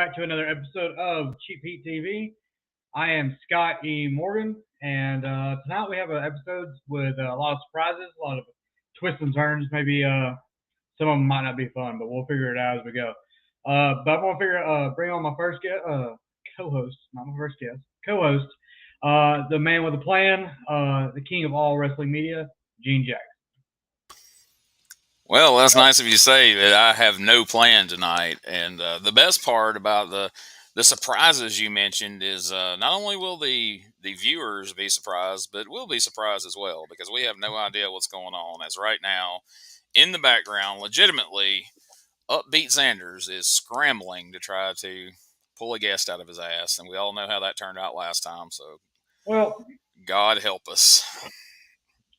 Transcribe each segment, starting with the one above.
back to another episode of Cheap Heat TV. I am Scott E. Morgan, and tonight we have an episode with a lot of surprises, a lot of twists and turns. Maybe some of them might not be fun, but we'll figure it out as we go. But I'm gonna bring on my first guest, co-host, not my first guest, co-host, the man with a plan, the king of all wrestling media, Gene Jackson. Well, that's nice of you to say that. I have no plan tonight, and the best part about the surprises you mentioned is not only will the viewers be surprised, but we'll be surprised as well because we have no idea what's going on. As right now, in the background, legitimately, Upbeat Sanders is scrambling to try to pull a guest out of his ass, and we all know how that turned out last time. So, well, God help us.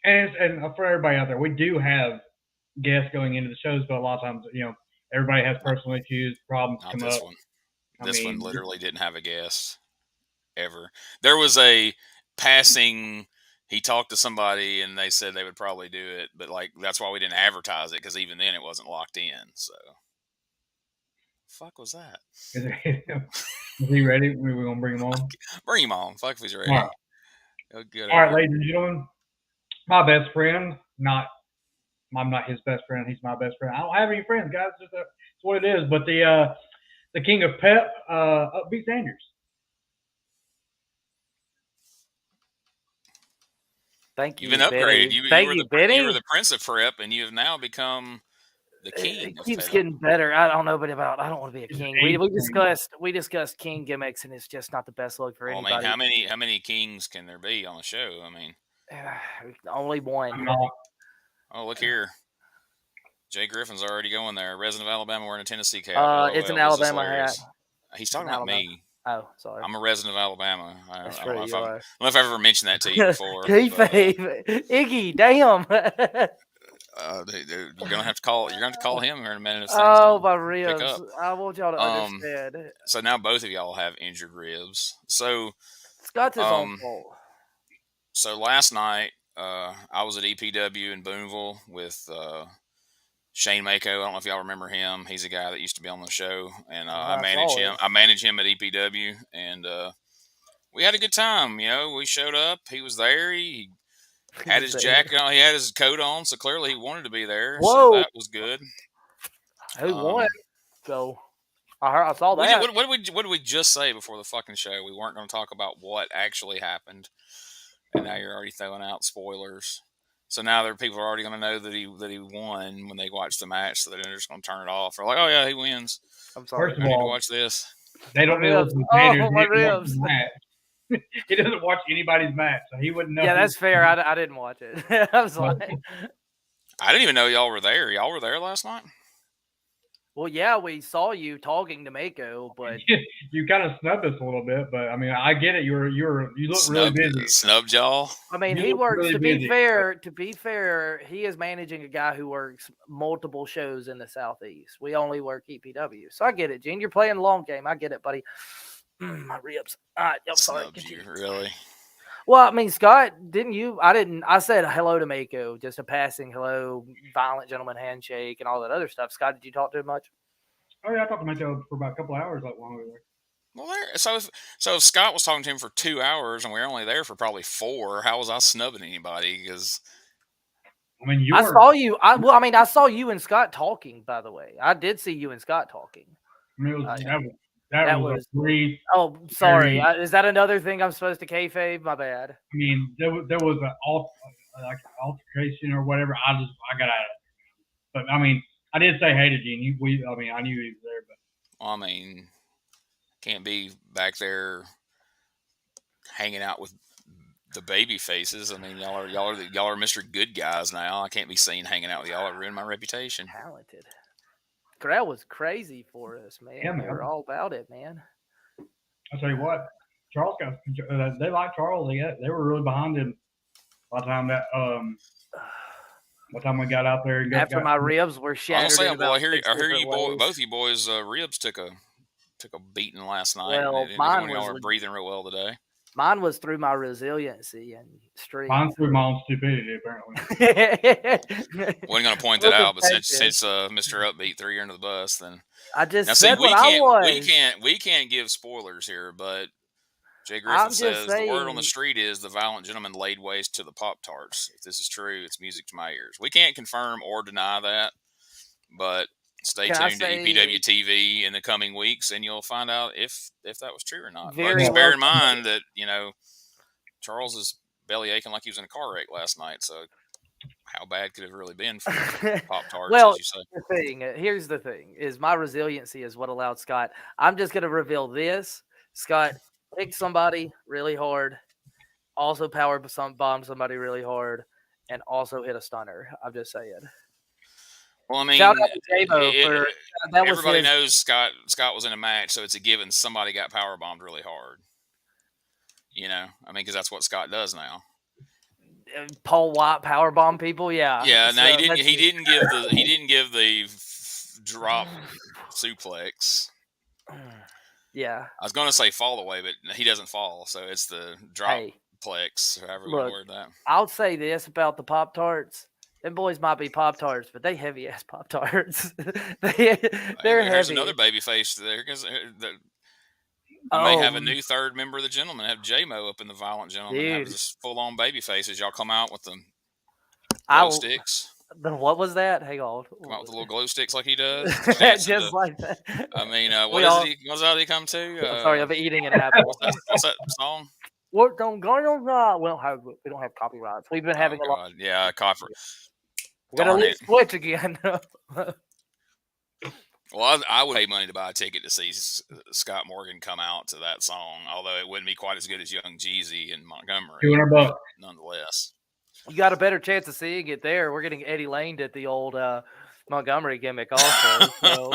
And for everybody out there, we do have guests going into the shows, but a lot of times, everybody has personal issues, problems Not come this up. one. This one literally didn't have a guest ever. There was a passing. He talked to somebody, and they said they would probably do it, but that's why we didn't advertise it because even then it wasn't locked in. So, fuck was that? Is he ready? We're gonna bring him on. Bring him on. Fuck if he's ready. All right, ladies and gentlemen, my best friend, I'm not his best friend. He's my best friend. I don't have any friends, guys. It's what it is. But the king of pep, Upbeat Sanders. Thank you. You've been upgraded. You were the prince of prep, and you have now become the king. It keeps getting better. I don't know, but I don't want to be a king. We discussed king gimmicks, and it's just not the best look for anybody. I mean, how many kings can there be on the show? I mean, only one. Oh, look here. Jay Griffin's already going there. Resident of Alabama wearing a Tennessee cap. It's an Alabama hat. He's talking about me. Oh, sorry. I'm a resident of Alabama. I don't know if I've ever mentioned that to you before. Iggy, damn. You're gonna have to call him here in a minute. Oh, my ribs! I want y'all to understand. So now both of y'all have injured ribs. So Scott's his own fault. So last night, I was at EPW in Booneville with Shane Mako. I don't know if y'all remember him. He's a guy that used to be on the show, and I manage him. I manage him at EPW, and we had a good time. We showed up. He was there. He had his jacket on. He had his coat on, so clearly he wanted to be there. Whoa. So that was good. Who won? So I saw that. What did we just say before the fucking show? We weren't going to talk about what actually happened, and now you're already throwing out spoilers. So now people are already going to know that he won when they watch the match, so they're just going to turn it off. They're like, "Oh yeah, he wins." I'm sorry. First of I need all, to watch this. They don't know my ribs. He doesn't watch anybody's match, so he wouldn't know. Yeah, that's fair. I didn't watch it. I was like, I didn't even know y'all were there. Y'all were there last night? Well, yeah, we saw you talking to Mako, but you kind of snubbed us a little bit. But I mean, I get it. You look really busy. Snubbed y'all. I mean, he works. Really to be fair, he is managing a guy who works multiple shows in the Southeast. We only work EPW, so I get it, Gene. You're playing the long game. I get it, buddy. My ribs. All right, I'm sorry. You, really? Well, I mean, Scott, didn't you? I said hello to Mako, just a passing hello, violent gentleman handshake, and all that other stuff. Scott, did you talk to him much? Oh yeah, I talked to Mako for about a couple of hours, while we were there. Well, so if Scott was talking to him for 2 hours and we were only there for probably 4, how was I snubbing anybody? Because I mean, I saw you. I saw you and Scott talking. By the way, I did see you and Scott talking. I mean, that was a brief. Oh, sorry. Is that another thing I'm supposed to kayfabe? My bad. I mean, there was an altercation or whatever. I got out of it. But I mean, I did say hey to Gene. I knew he was there, but I mean, can't be back there hanging out with the baby faces. I mean, y'all are Mr. Good Guys now. I can't be seen hanging out with y'all. It ruined my reputation. Talented. Crowd was crazy for us, man. Yeah, man. They were all about it, man. I'll tell you what, Charles they like Charles. They were really behind him by the time we got out there. After my ribs were shattered. I hear both you boys' ribs took a beating last night. Well, mine y'all are breathing real well today. Mine was through my resiliency and strength. Mine's through my own stupidity, apparently. Wasn't going to point that out, but since Mr. Upbeat threw you under the bus, then I just Now, see, said what I was. we can't give spoilers here, but Jay Griffin I'm just says the word on the saying. street is the violent gentleman laid waste to the Pop-Tarts. If this is true, it's music to my ears. We can't confirm or deny that, but stay Can I tuned to say EPWTV in the coming weeks, and you'll find out if that was true or not. But very just well? bear in mind that Charles is belly aching like he was in a car wreck last night. So how bad could it have really been for Pop-Tarts, Well, as you say? here's the thing: is my resiliency is what allowed Scott. I'm just gonna reveal this. Scott picked somebody really hard, also bombed somebody really hard, and also hit a stunner. I'm just saying. Well, I Shout mean, out to J-Mo for that was everybody his. knows Scott was in a match, so it's a given somebody got power bombed really hard. Because that's what Scott does now. Paul White powerbomb people, yeah. Yeah. Now So he didn't give the drop suplex. Yeah. I was going to say fall away, but he doesn't fall, so it's the drop plex, however you want to word that. I'll say this about the Pop-Tarts. Them boys might be Pop-Tarts, but they heavy ass Pop-Tarts. They're There's heavy. another baby face there because you may have a new third member of the Gentleman. Have J-Mo up in the Violent Gentleman. Have this full-on baby face as y'all come out with the glow sticks. What was that? Hang on. Come out with the little glow sticks like he does. Just like that. I mean, what did he come to? I'm sorry, I'm eating an apple. What's that song? What don't go on? We don't have copyrights. We've been having a lot. Yeah, copyright. We're gonna switch again. Well, I would pay money to buy a ticket to see Scott Morgan come out to that song, although it wouldn't be quite as good as Young Jeezy in Montgomery. $200, nonetheless. You got a better chance of seeing it there. We're getting Eddie Lane at the old Montgomery gimmick also. So.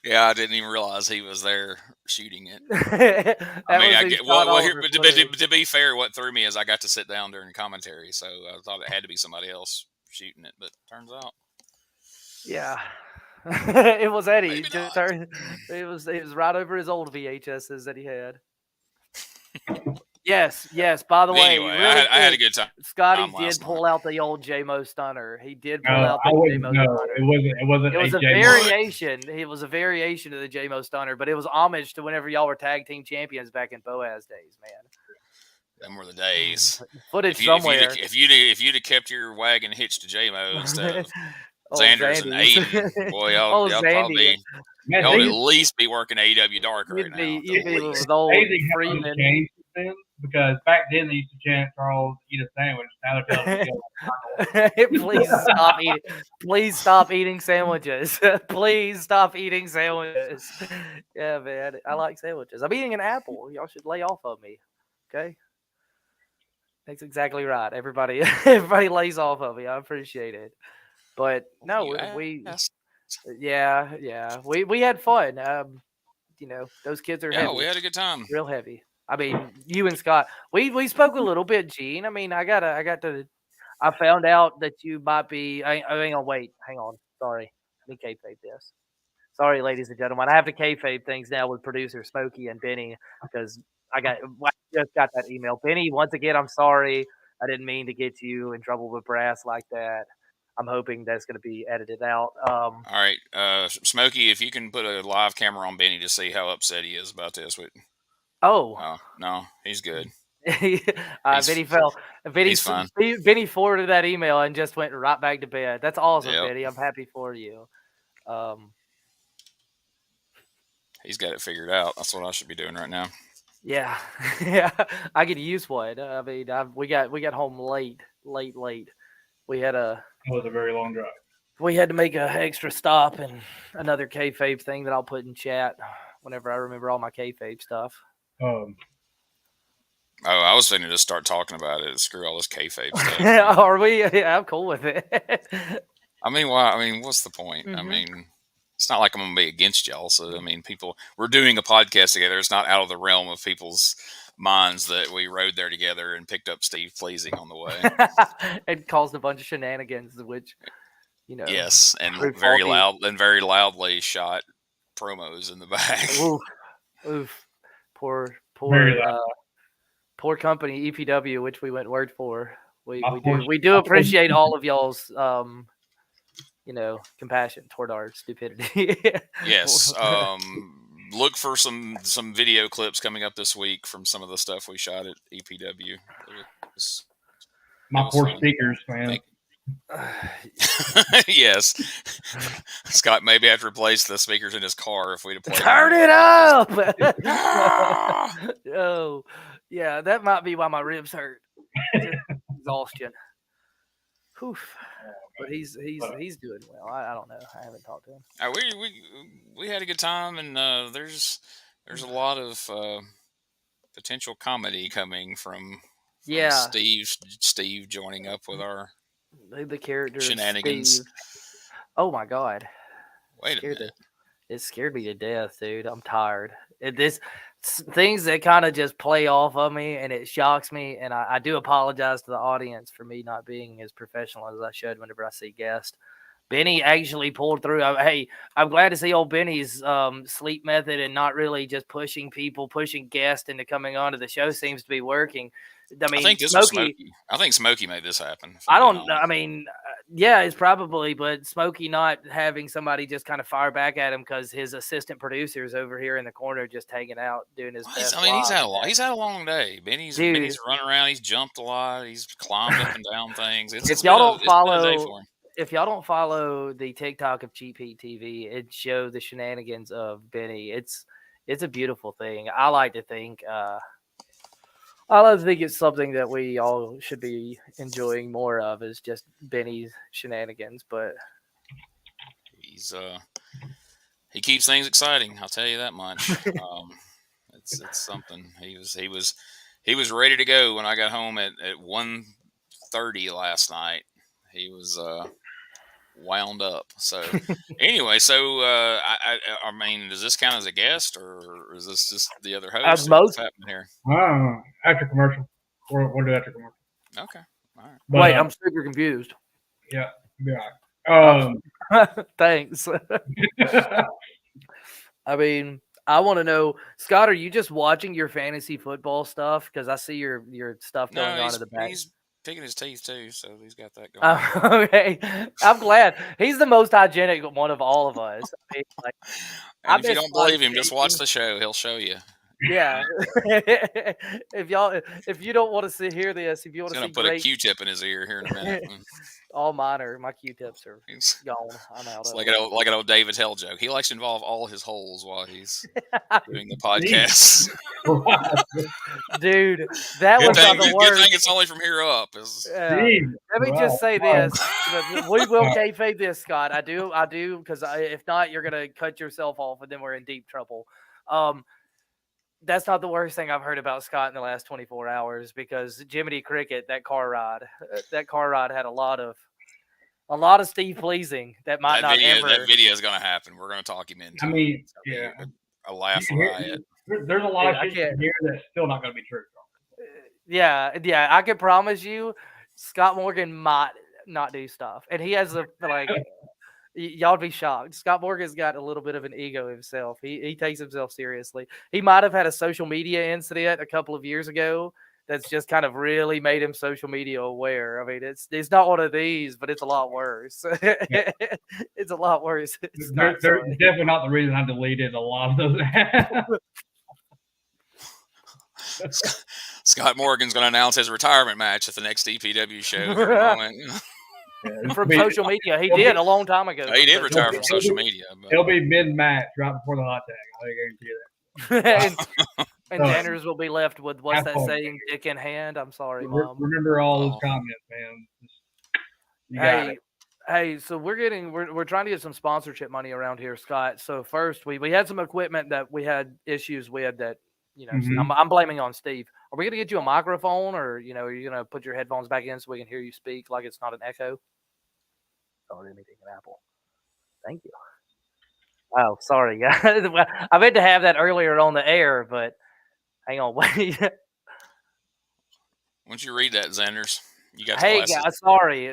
Yeah, I didn't even realize he was there shooting it. To be fair, what threw me is I got to sit down during commentary, so I thought it had to be somebody else shooting it, but turns out. Yeah. It was Eddie. It was right over his old VHSs that he had. Yes. By the way, anyway, I had a good time. Scotty did pull out the old J-Mo stunner. He did pull out the J-Mo stunner. It wasn't. It was a variation. It was a variation of the J-Mo stunner, but it was homage to whenever y'all were tag team champions back in Boaz days, man. Them were the days. Footage somewhere. If you'd have kept your wagon hitched to J-Mo instead of Xanders and Aiden, boy, y'all probably y'all would at least be working AEW Dark right now. You'd be with old Freeman. Because back then they used to chant Charles eat a sandwich. Now they're Please stop eating sandwiches. Please stop eating sandwiches. Yeah, man. I like sandwiches. I'm eating an apple. Y'all should lay off of me. Okay? That's exactly right. Everybody lays off of me. I appreciate it. But no, we had fun. Those kids are heavy. Yeah, we had a good time. Real heavy. I mean, you and Scott, we spoke a little bit, Gene. I mean, I found out that you might be. Hang on. Sorry, let me kayfabe this. Sorry, ladies and gentlemen, I have to kayfabe things now with producer Smokey and Benny because I just got that email. Benny, once again, I'm sorry. I didn't mean to get you in trouble with brass like that. I'm hoping that's going to be edited out. All right, Smokey, if you can put a live camera on Benny to see how upset he is about this. Oh no, he's good. Benny fell. He's fine. Benny forwarded that email and just went right back to bed. That's awesome, yep. Benny. I'm happy for you. He's got it figured out. That's what I should be doing right now. Yeah, I could use one. I mean, we got home late. We had It was a very long drive. We had to make an extra stop and another kayfabe thing that I'll put in chat whenever I remember all my kayfabe stuff. I was thinking to just start talking about it. Screw all this kayfabe stuff. Are we? Yeah, I'm cool with it. I mean, why? I mean, what's the point? Mm-hmm. I mean, it's not like I'm going to be against y'all. So, I mean, we're doing a podcast together. It's not out of the realm of people's minds that we rode there together and picked up Steve Pleasing on the way. And caused a bunch of shenanigans, which, yes, and very loudly shot promos in the back. Oof. Poor company, EPW, which we went word for. We do appreciate all of y'all's compassion toward our stupidity. Yes. Look for some video clips coming up this week from some of the stuff we shot at EPW. My poor fun. speakers, man. Yes. Scott maybe have to replace the speakers in his car if we'd have played. Turn it up! Oh, yeah, that might be why my ribs hurt. Just exhaustion. Oof. But he's doing well. I don't know. I haven't talked to him. We had a good time, and there's a lot of potential comedy coming from Steve joining up with our the character shenanigans. Steve. Oh my God! Wait a minute. It scared me to death, dude. I'm tired. Things that kind of just play off of me, and it shocks me. And I do apologize to the audience for me not being as professional as I should whenever I see guests. Benny actually pulled through. Hey, I'm glad to see old Benny's sleep method and not really just pushing guests into coming onto the show seems to be working. I mean, I think Smokey made this happen. I don't know. I mean, yeah, it's probably, but Smokey not having somebody just kind of fire back at him because his assistant producer's over here in the corner just hanging out doing his best. He's had a long day. Benny's run around. He's jumped a lot. He's climbed up and down things. If y'all don't follow the TikTok of CheapHeatTV, it shows the shenanigans of Benny. It's a beautiful thing. I like to think it's something that we all should be enjoying more of is just Benny's shenanigans. But he keeps things exciting. I'll tell you that much. It's something. He was ready to go when I got home at 1:30 last night. He was wound up. So anyway, I mean, does this count as a guest or is this just the other host? What's happening here? After commercial. We'll do after commercial. Okay. All right. But, wait, I'm super confused. Yeah. Yeah. Thanks. I mean, I want to know, Scott, are you just watching your fantasy football stuff? Because I see your stuff going on in the back. He's picking his teeth too, so he's got that going. Okay, I'm glad. He's the most hygienic one of all of us. I mean, if you don't believe him, just watch the show. He'll show you. Yeah. If you don't want to hear this, if you want to see, put a Q-tip in his ear here in a minute. All mine are. My Q-tips are gone. I'm out. It's like an old David Hell joke. He likes to involve all his holes while he's doing the podcast. Dude, that was not the worst. Good thing it's only from here up. Let me just say this: we will kayfabe this, Scott. I do, because if not, you're gonna cut yourself off, and then we're in deep trouble. That's not the worst thing I've heard about Scott in the last 24 hours because Jiminy Cricket, that car ride had a lot of Steve pleasing that might that video is going to happen. We're going to talk him into. I mean, yeah, a laugh riot. There's a lot of shit here that's still not going to be true. Yeah, I can promise you, Scott Morgan might not do stuff, and he has y'all be shocked. Scott Morgan's got a little bit of an ego himself. He takes himself seriously. He might have had a social media incident a couple of years ago that's just kind of really made him social media aware. I mean, it's not one of these, but it's a lot worse. It's a lot worse. They're definitely not the reason I deleted a lot of those. Scott Morgan's going to announce his retirement match at the next EPW show. From social media. He did a long time ago. He did retire from social media. He'll be mid-match right before the hot tag. I guarantee you that. and Danners will be left with, what's that saying, dick in hand? I'm sorry, Mom. Remember all those comments, man. Hey, so we're trying to get some sponsorship money around here, Scott. So first, we had some equipment that we had issues with that, I'm blaming on Steve. Are we going to get you a microphone, or, are you going to put your headphones back in so we can hear you speak like it's not an echo? Oh, let me take an apple. Thank you. Oh, sorry, guys. I meant to have that earlier on the air, but hang on, wait. Why don't you read that, Xanders? You got guys,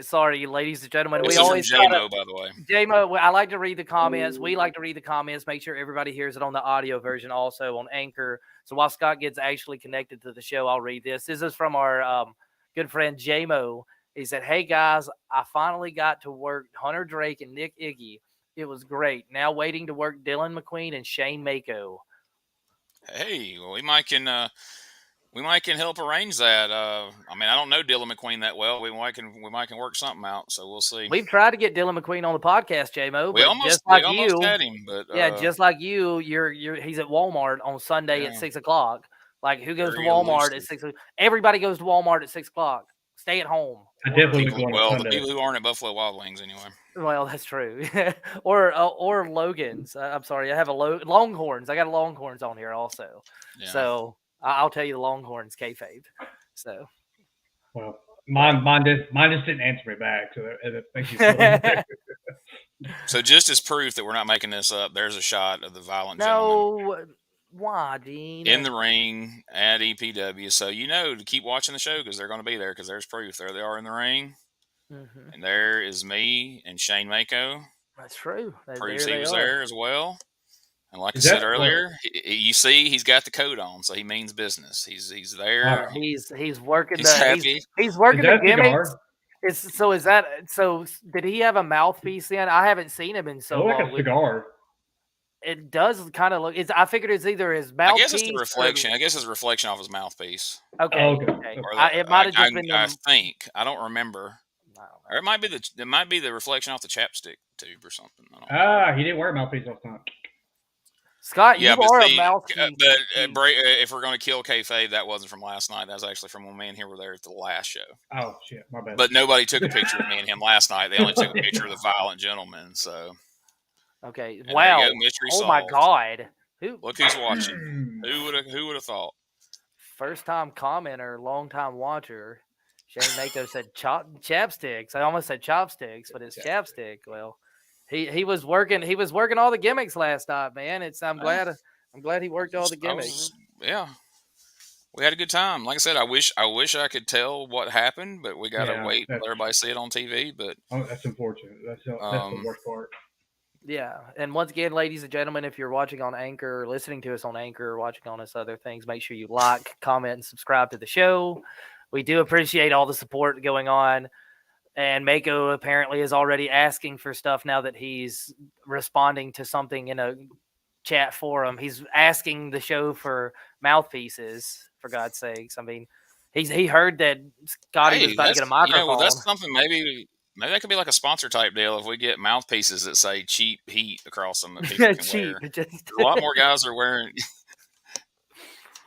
sorry, ladies and gentlemen. This is from J-Mo, by the way. J-Mo, I like to read the comments. We like to read the comments. Make sure everybody hears it on the audio version, also on Anchor. So while Scott gets actually connected to the show, I'll read this. This is from our good friend J-Mo. He said, "Hey guys, I finally got to work Hunter Drake and Nick Iggy. It was great. Now waiting to work Dylan McQueen and Shane Mako." Hey, well, we might can help arrange that. I mean, I don't know Dylan McQueen that well. We might can work something out. So we'll see. We've tried to get Dylan McQueen on the podcast, J-Mo, We but almost had him, but just like you, he's at Walmart on Sunday at 6 o'clock. Like, who goes to Walmart at 6 o'clock? Everybody goes to Walmart at 6 o'clock. Stay at home. I definitely the people who aren't at Buffalo Wild Wings anyway. Well, that's true. or Logan's. I'm sorry, I have a Longhorns. I got a Longhorns on here also. Yeah. So I'll tell you the Longhorns kayfabe. So. Well, mine just didn't answer me back, so that makes you feel. So just as proof that we're not making this up, there's a shot of the violent gentleman. Why, Dean? In the ring at EPW. So to keep watching the show because they're going to be there because there's proof. There they are in the ring. Mm-hmm. And there is me and Shane Mako. That's true. Proves he was there as well. And like I said earlier, you see he's got the coat on, so he means business. He's there. He's working. He's happy. He's working the gimmicks. So did he have a mouthpiece in? I haven't seen him in so long. Like a cigar. It does kind of look. I figured it's either his mouthpiece. I guess it's the reflection. I guess it's a reflection off his mouthpiece. Okay. It might have just been. I think I don't remember. Or it might be the reflection off the chapstick tube or something. He didn't wear a mouthpiece all the time. Scott, you are a mouthpiece. But if we're going to kill kayfabe, that wasn't from last night. That was actually from when me and him were there at the last show. Oh shit, my bad. But nobody took a picture of me and him last night. They only took a picture of the violent gentleman. So. Okay. And wow. Mystery solved. My God. Look who's watching. Who would have thought? First time commenter, long time watcher. Shane Mako said chapsticks. I almost said chopsticks, but it's chapstick. Well, he was working all the gimmicks last night, man. I'm glad he worked all the gimmicks. We had a good time. Like I said, I wish I could tell what happened, but we gotta wait until everybody see it on TV. But that's unfortunate. That's the worst part. Yeah, and once again, ladies and gentlemen, if you're watching on Anchor, listening to us on Anchor, watching on us other things, make sure you like, comment, and subscribe to the show. We do appreciate all the support going on. And Mako apparently is already asking for stuff now that he's responding to something in a chat forum. He's asking the show for mouthpieces, for God's sakes. I mean, he heard that Scotty was about to get a microphone. That's something maybe that could be like a sponsor type deal if we get mouthpieces that say cheap heat across them that people can wear. A lot more guys are wearing.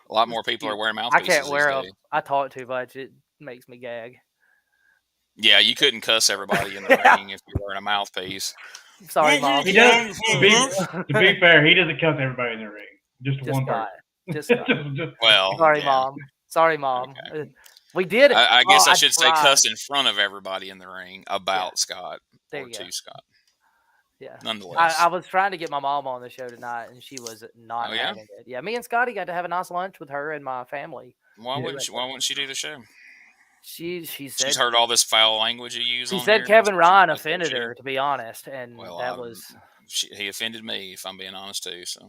A lot more people are wearing mouthpieces. I can't wear them. I talk too much. It makes me gag. Yeah, you couldn't cuss everybody in the ring if you're wearing a mouthpiece. Sorry, Mom. He does. To be fair, he doesn't cuss everybody in the ring. Just one person. Just well. Sorry, Mom. Okay. We did it. I guess I should say cuss in front of everybody in the ring about Scott or to Scott. Yeah. Nonetheless. I was trying to get my mom on the show tonight, and she was not having it. Yeah, me and Scotty got to have a nice lunch with her and my family. Why wouldn't she do the show? She said she's heard all this foul language you use. She said Kevin Ryan offended her, to be honest, and he offended me, if I'm being honest too. So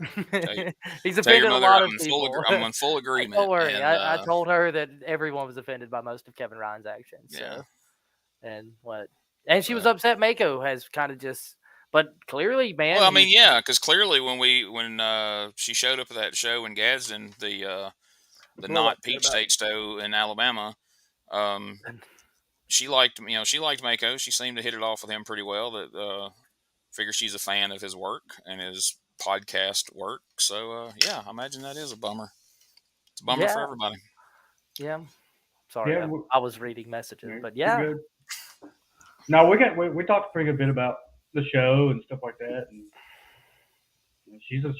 he's offended a lot of people. I'm in full agreement. Don't worry, I told her that everyone was offended by most of Kevin Ryan's actions. Yeah. And she was upset. Mako has kind of just. But clearly, man. Well, I mean, because clearly when she showed up at that show in Gadsden, the not Peach State Stowe in Alabama, she liked Mako. She seemed to hit it off with him pretty well. That figure she's a fan of his work and his podcast work. So I imagine that is a bummer. It's a bummer for everybody. Yeah. Sorry, I was reading messages, but No, we talked a pretty good bit about the show and stuff like that, and she's a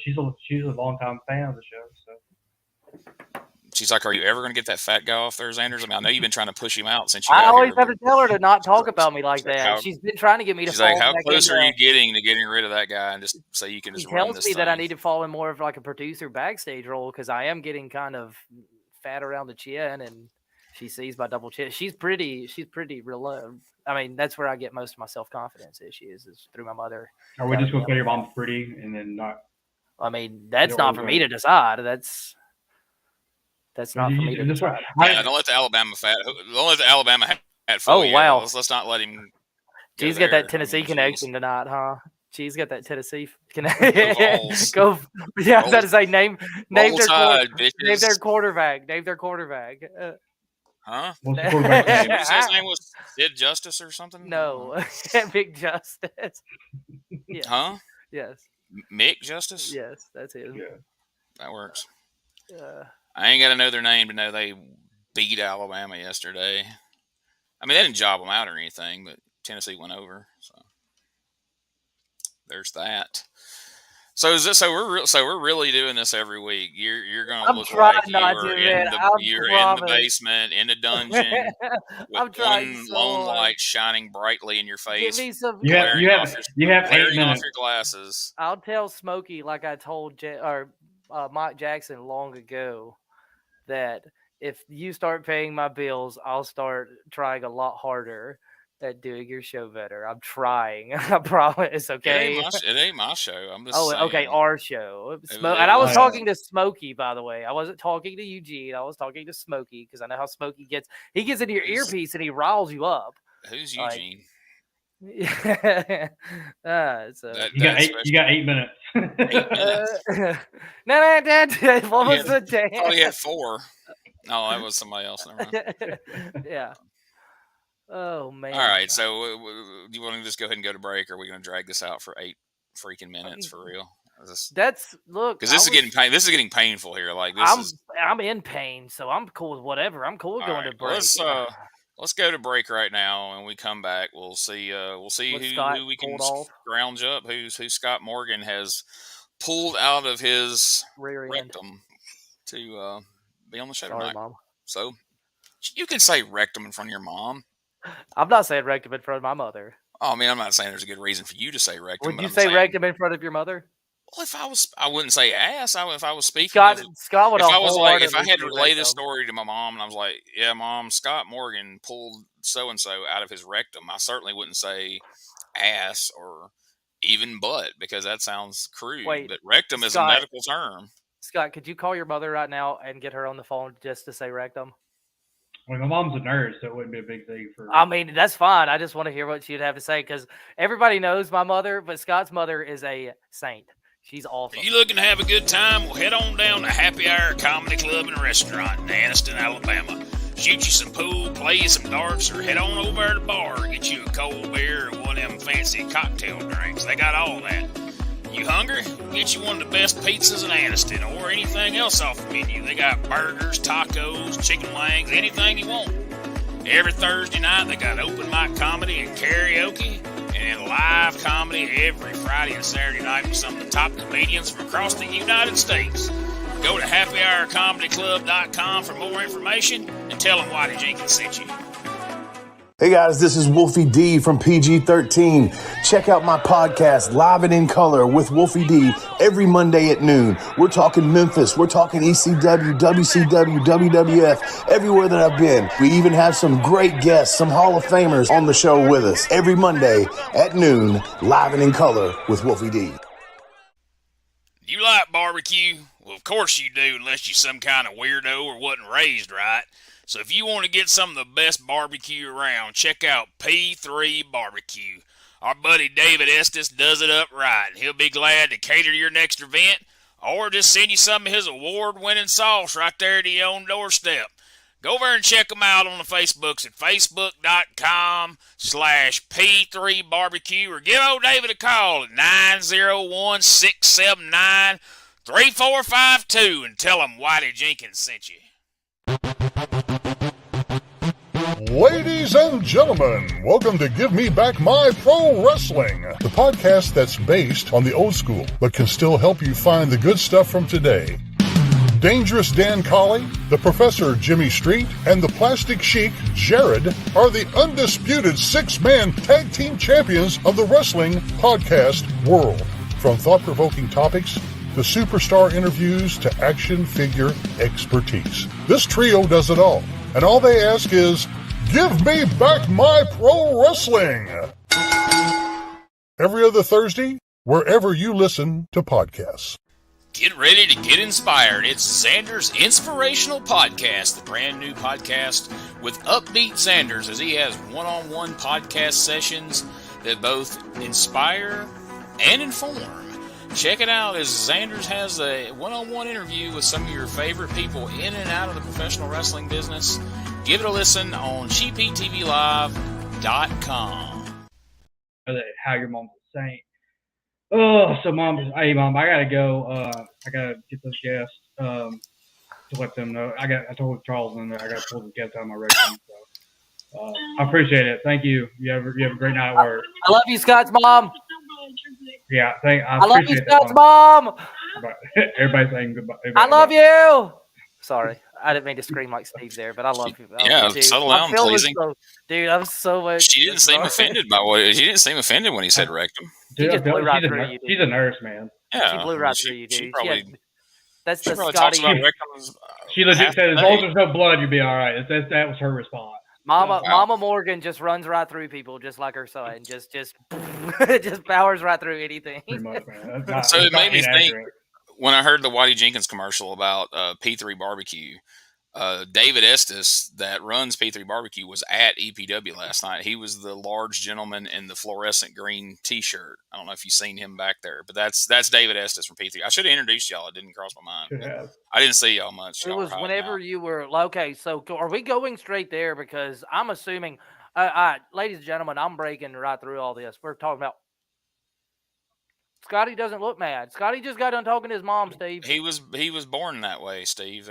long-time fan of the show. So she's like, "Are you ever going to get that fat guy off there, Xanders?" I mean, I know you've been trying to push him out since you. I always have to tell her to not talk about me like that. She's been trying to get me to. She's like, "How close are you getting to getting rid of that guy and just so you can just run this thing?" He tells me that I need to fall in more of like a producer backstage role because I am getting kind of fat around the chin, and she sees my double chin. She's pretty real. I mean, that's where I get most of my self-confidence issues is through my mother. Are we just going to say your mom's pretty and then not? I mean, that's not for me to decide. That's not for me to decide. Yeah, don't let the Alabama At full, Oh, wow. Let's not let him. He's got that Tennessee connection tonight, huh? She's got that Tennessee connection. Go. Yeah, I was about to say name their quarterback. Name their quarterback. Huh? What's the quarterback name? His name was Sid Justice or something? No, Big Justice. Yes. Huh? Yes. Mick Justice? Yes, that's him. Yeah. That works. I ain't got to know their name to know they beat Alabama yesterday. I mean, they didn't job them out or anything, but Tennessee went over. So there's that. So we're really doing this every week. You're gonna look like you're in the basement in the dungeon with one lone light shining brightly in your face. You have 8 minutes. Off your glasses. I'll tell Smokey like I told Mike Jackson long ago that if you start paying my bills, I'll start trying a lot harder at doing your show better. I'm trying. I promise. Okay. It ain't my show. I'm just saying. Okay. Our show. And I was talking to Smokey, by the way. I wasn't talking to Eugene. I was talking to Smokey because I know how Smokey gets. He gets into your earpiece and he riles you up. Who's Eugene? You got 8 minutes. 8 minutes. What was the day? Oh, he had 4. No, that was somebody else. Yeah. Oh, man. All right. So do you want to just go ahead and go to break, or are we going to drag this out for 8 freaking minutes for real? Because this is getting painful here. Like I'm in pain, so I'm cool with whatever. I'm cool with going to break. Let's go to break right now, and when we come back, we'll see who we can scrounge up. Who Scott Morgan has pulled out of his rectum to be on the show tonight. Mom. So you can say rectum in front of your mom. I'm not saying rectum in front of my mother. Oh, I mean, I'm not saying there's a good reason for you to say rectum. Would you say rectum in front of your mother? Well, I wouldn't say ass. If I was speaking, Scott would. If I had to relay this story to my mom, and I was like, "Yeah, Mom, Scott Morgan pulled so and so out of his rectum," I certainly wouldn't say ass or even butt because that sounds crude. But rectum is a medical term. Scott, could you call your mother right now and get her on the phone just to say rectum? Well, my mom's a nurse, so it wouldn't be a big thing for. I mean, that's fine. I just want to hear what she'd have to say because everybody knows my mother, but Scott's mother is a saint. She's awesome. You looking to have a good time? Well, head on down to Happy Hour Comedy Club and Restaurant in Anniston, Alabama. Shoot you some pool, play you some darts, or head on over to the bar and get you a cold beer or one of them fancy cocktail drinks. They got all that. You hungry? Get you one of the best pizzas in Anniston or anything else off the menu. They got burgers, tacos, chicken wings, anything you want. Every Thursday night, they got open mic comedy and karaoke, and live comedy every Friday and Saturday night with some of the top comedians from across the United States. Go to happyhourcomedyclub.com for more information and tell them Whitey Jenkins sent you. Hey guys, this is Wolfie D from PG-13. Check out my podcast, Live and in Color with Wolfie D, every Monday at noon. We're talking Memphis, we're talking ECW, WCW, WWF, everywhere that I've been. We even have some great guests, some Hall of Famers on the show with us. Every Monday at noon, Live and in Color with Wolfie D. You like barbecue? Well, of course you do, unless you're some kind of weirdo or wasn't raised right. So if you want to get some of the best barbecue around, check out P3 Barbecue. Our buddy David Estes does it up right, and he'll be glad to cater to your next event or just send you some of his award-winning sauce right there to your own doorstep. Go over and check them out on the Facebooks at facebook.com/P3Barbecue or give old David a call at 901-679-3452 and tell him Whitey Jenkins sent you. Ladies and gentlemen, welcome to Give Me Back My Pro Wrestling, the podcast that's based on the old school, but can still help you find the good stuff from today. Dangerous Dan Colley, the Professor Jimmy Street, and the Plastic Sheik Jared are the undisputed six-man tag team champions of the wrestling podcast world. From thought-provoking topics to superstar interviews to action figure expertise. This trio does it all, and all they ask is, give me back my pro wrestling! Every other Thursday, wherever you listen to podcasts. Get ready to get inspired. It's Xander's Inspirational Podcast, the brand new podcast with Upbeat Sanders, as he has one-on-one podcast sessions that both inspire and inform. Check it out as Sanders has a one-on-one interview with some of your favorite people in and out of the professional wrestling business. Give it a listen on CheapHeatTVLive.com. How your mom's a saint. Oh, so hey mom, I gotta go. I gotta get those guests to let them know. I told Charles in there I gotta pull the guests out of my rectum. So I appreciate it. Thank you. You have a great night at work. I love you, Scott's mom. Yeah, I love you, Scott's mom. Everybody's saying goodbye. I love you. Sorry, I didn't mean to scream like Steve there, but I love you. Settle down, pleasing. Dude, I'm so much. She didn't seem offended by what. She didn't seem offended when he said rectum. Dude, she just blew right through you. She's a nurse, man. Yeah, she blew right through you, dude. That's the Scotty. Talks about rectums, she legit said, "As long as there's no blood, you'll be all right." That was her response. Mama Morgan just runs right through people, just like her son. Just powers right through anything. Pretty much, man. So it made me think when I heard the Whitey Jenkins commercial about P3 Barbecue. David Estes, that runs P3 Barbecue, was at EPW last night. He was the large gentleman in the fluorescent green T-shirt. I don't know if you've seen him back there, but that's David Estes from P3. I should have introduced y'all. It didn't cross my mind. I didn't see y'all much. It was whenever you were okay. So are we going straight there? Because I'm assuming, ladies and gentlemen, I'm breaking right through all this. We're talking about Scotty doesn't look mad. Scotty just got done talking to his mom, Steve. He was born that way, Steve.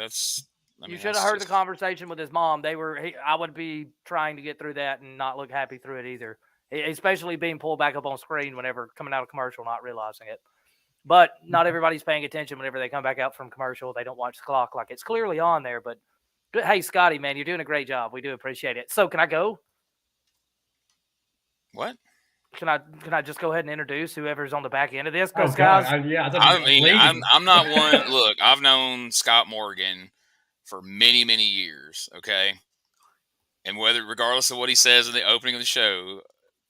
You should have heard the conversation with his mom. I would be trying to get through that and not look happy through it either, especially being pulled back up on screen whenever coming out of commercial, not realizing it. But not everybody's paying attention whenever they come back out from commercial. They don't watch the clock like it's clearly on there. But hey, Scotty, man, you're doing a great job. We do appreciate it. So can I go? What? Can I just go ahead and introduce whoever's on the back end of this? I'm not one. Look, I've known Scott Morgan for many, many years, okay? And regardless of what he says in the opening of the show,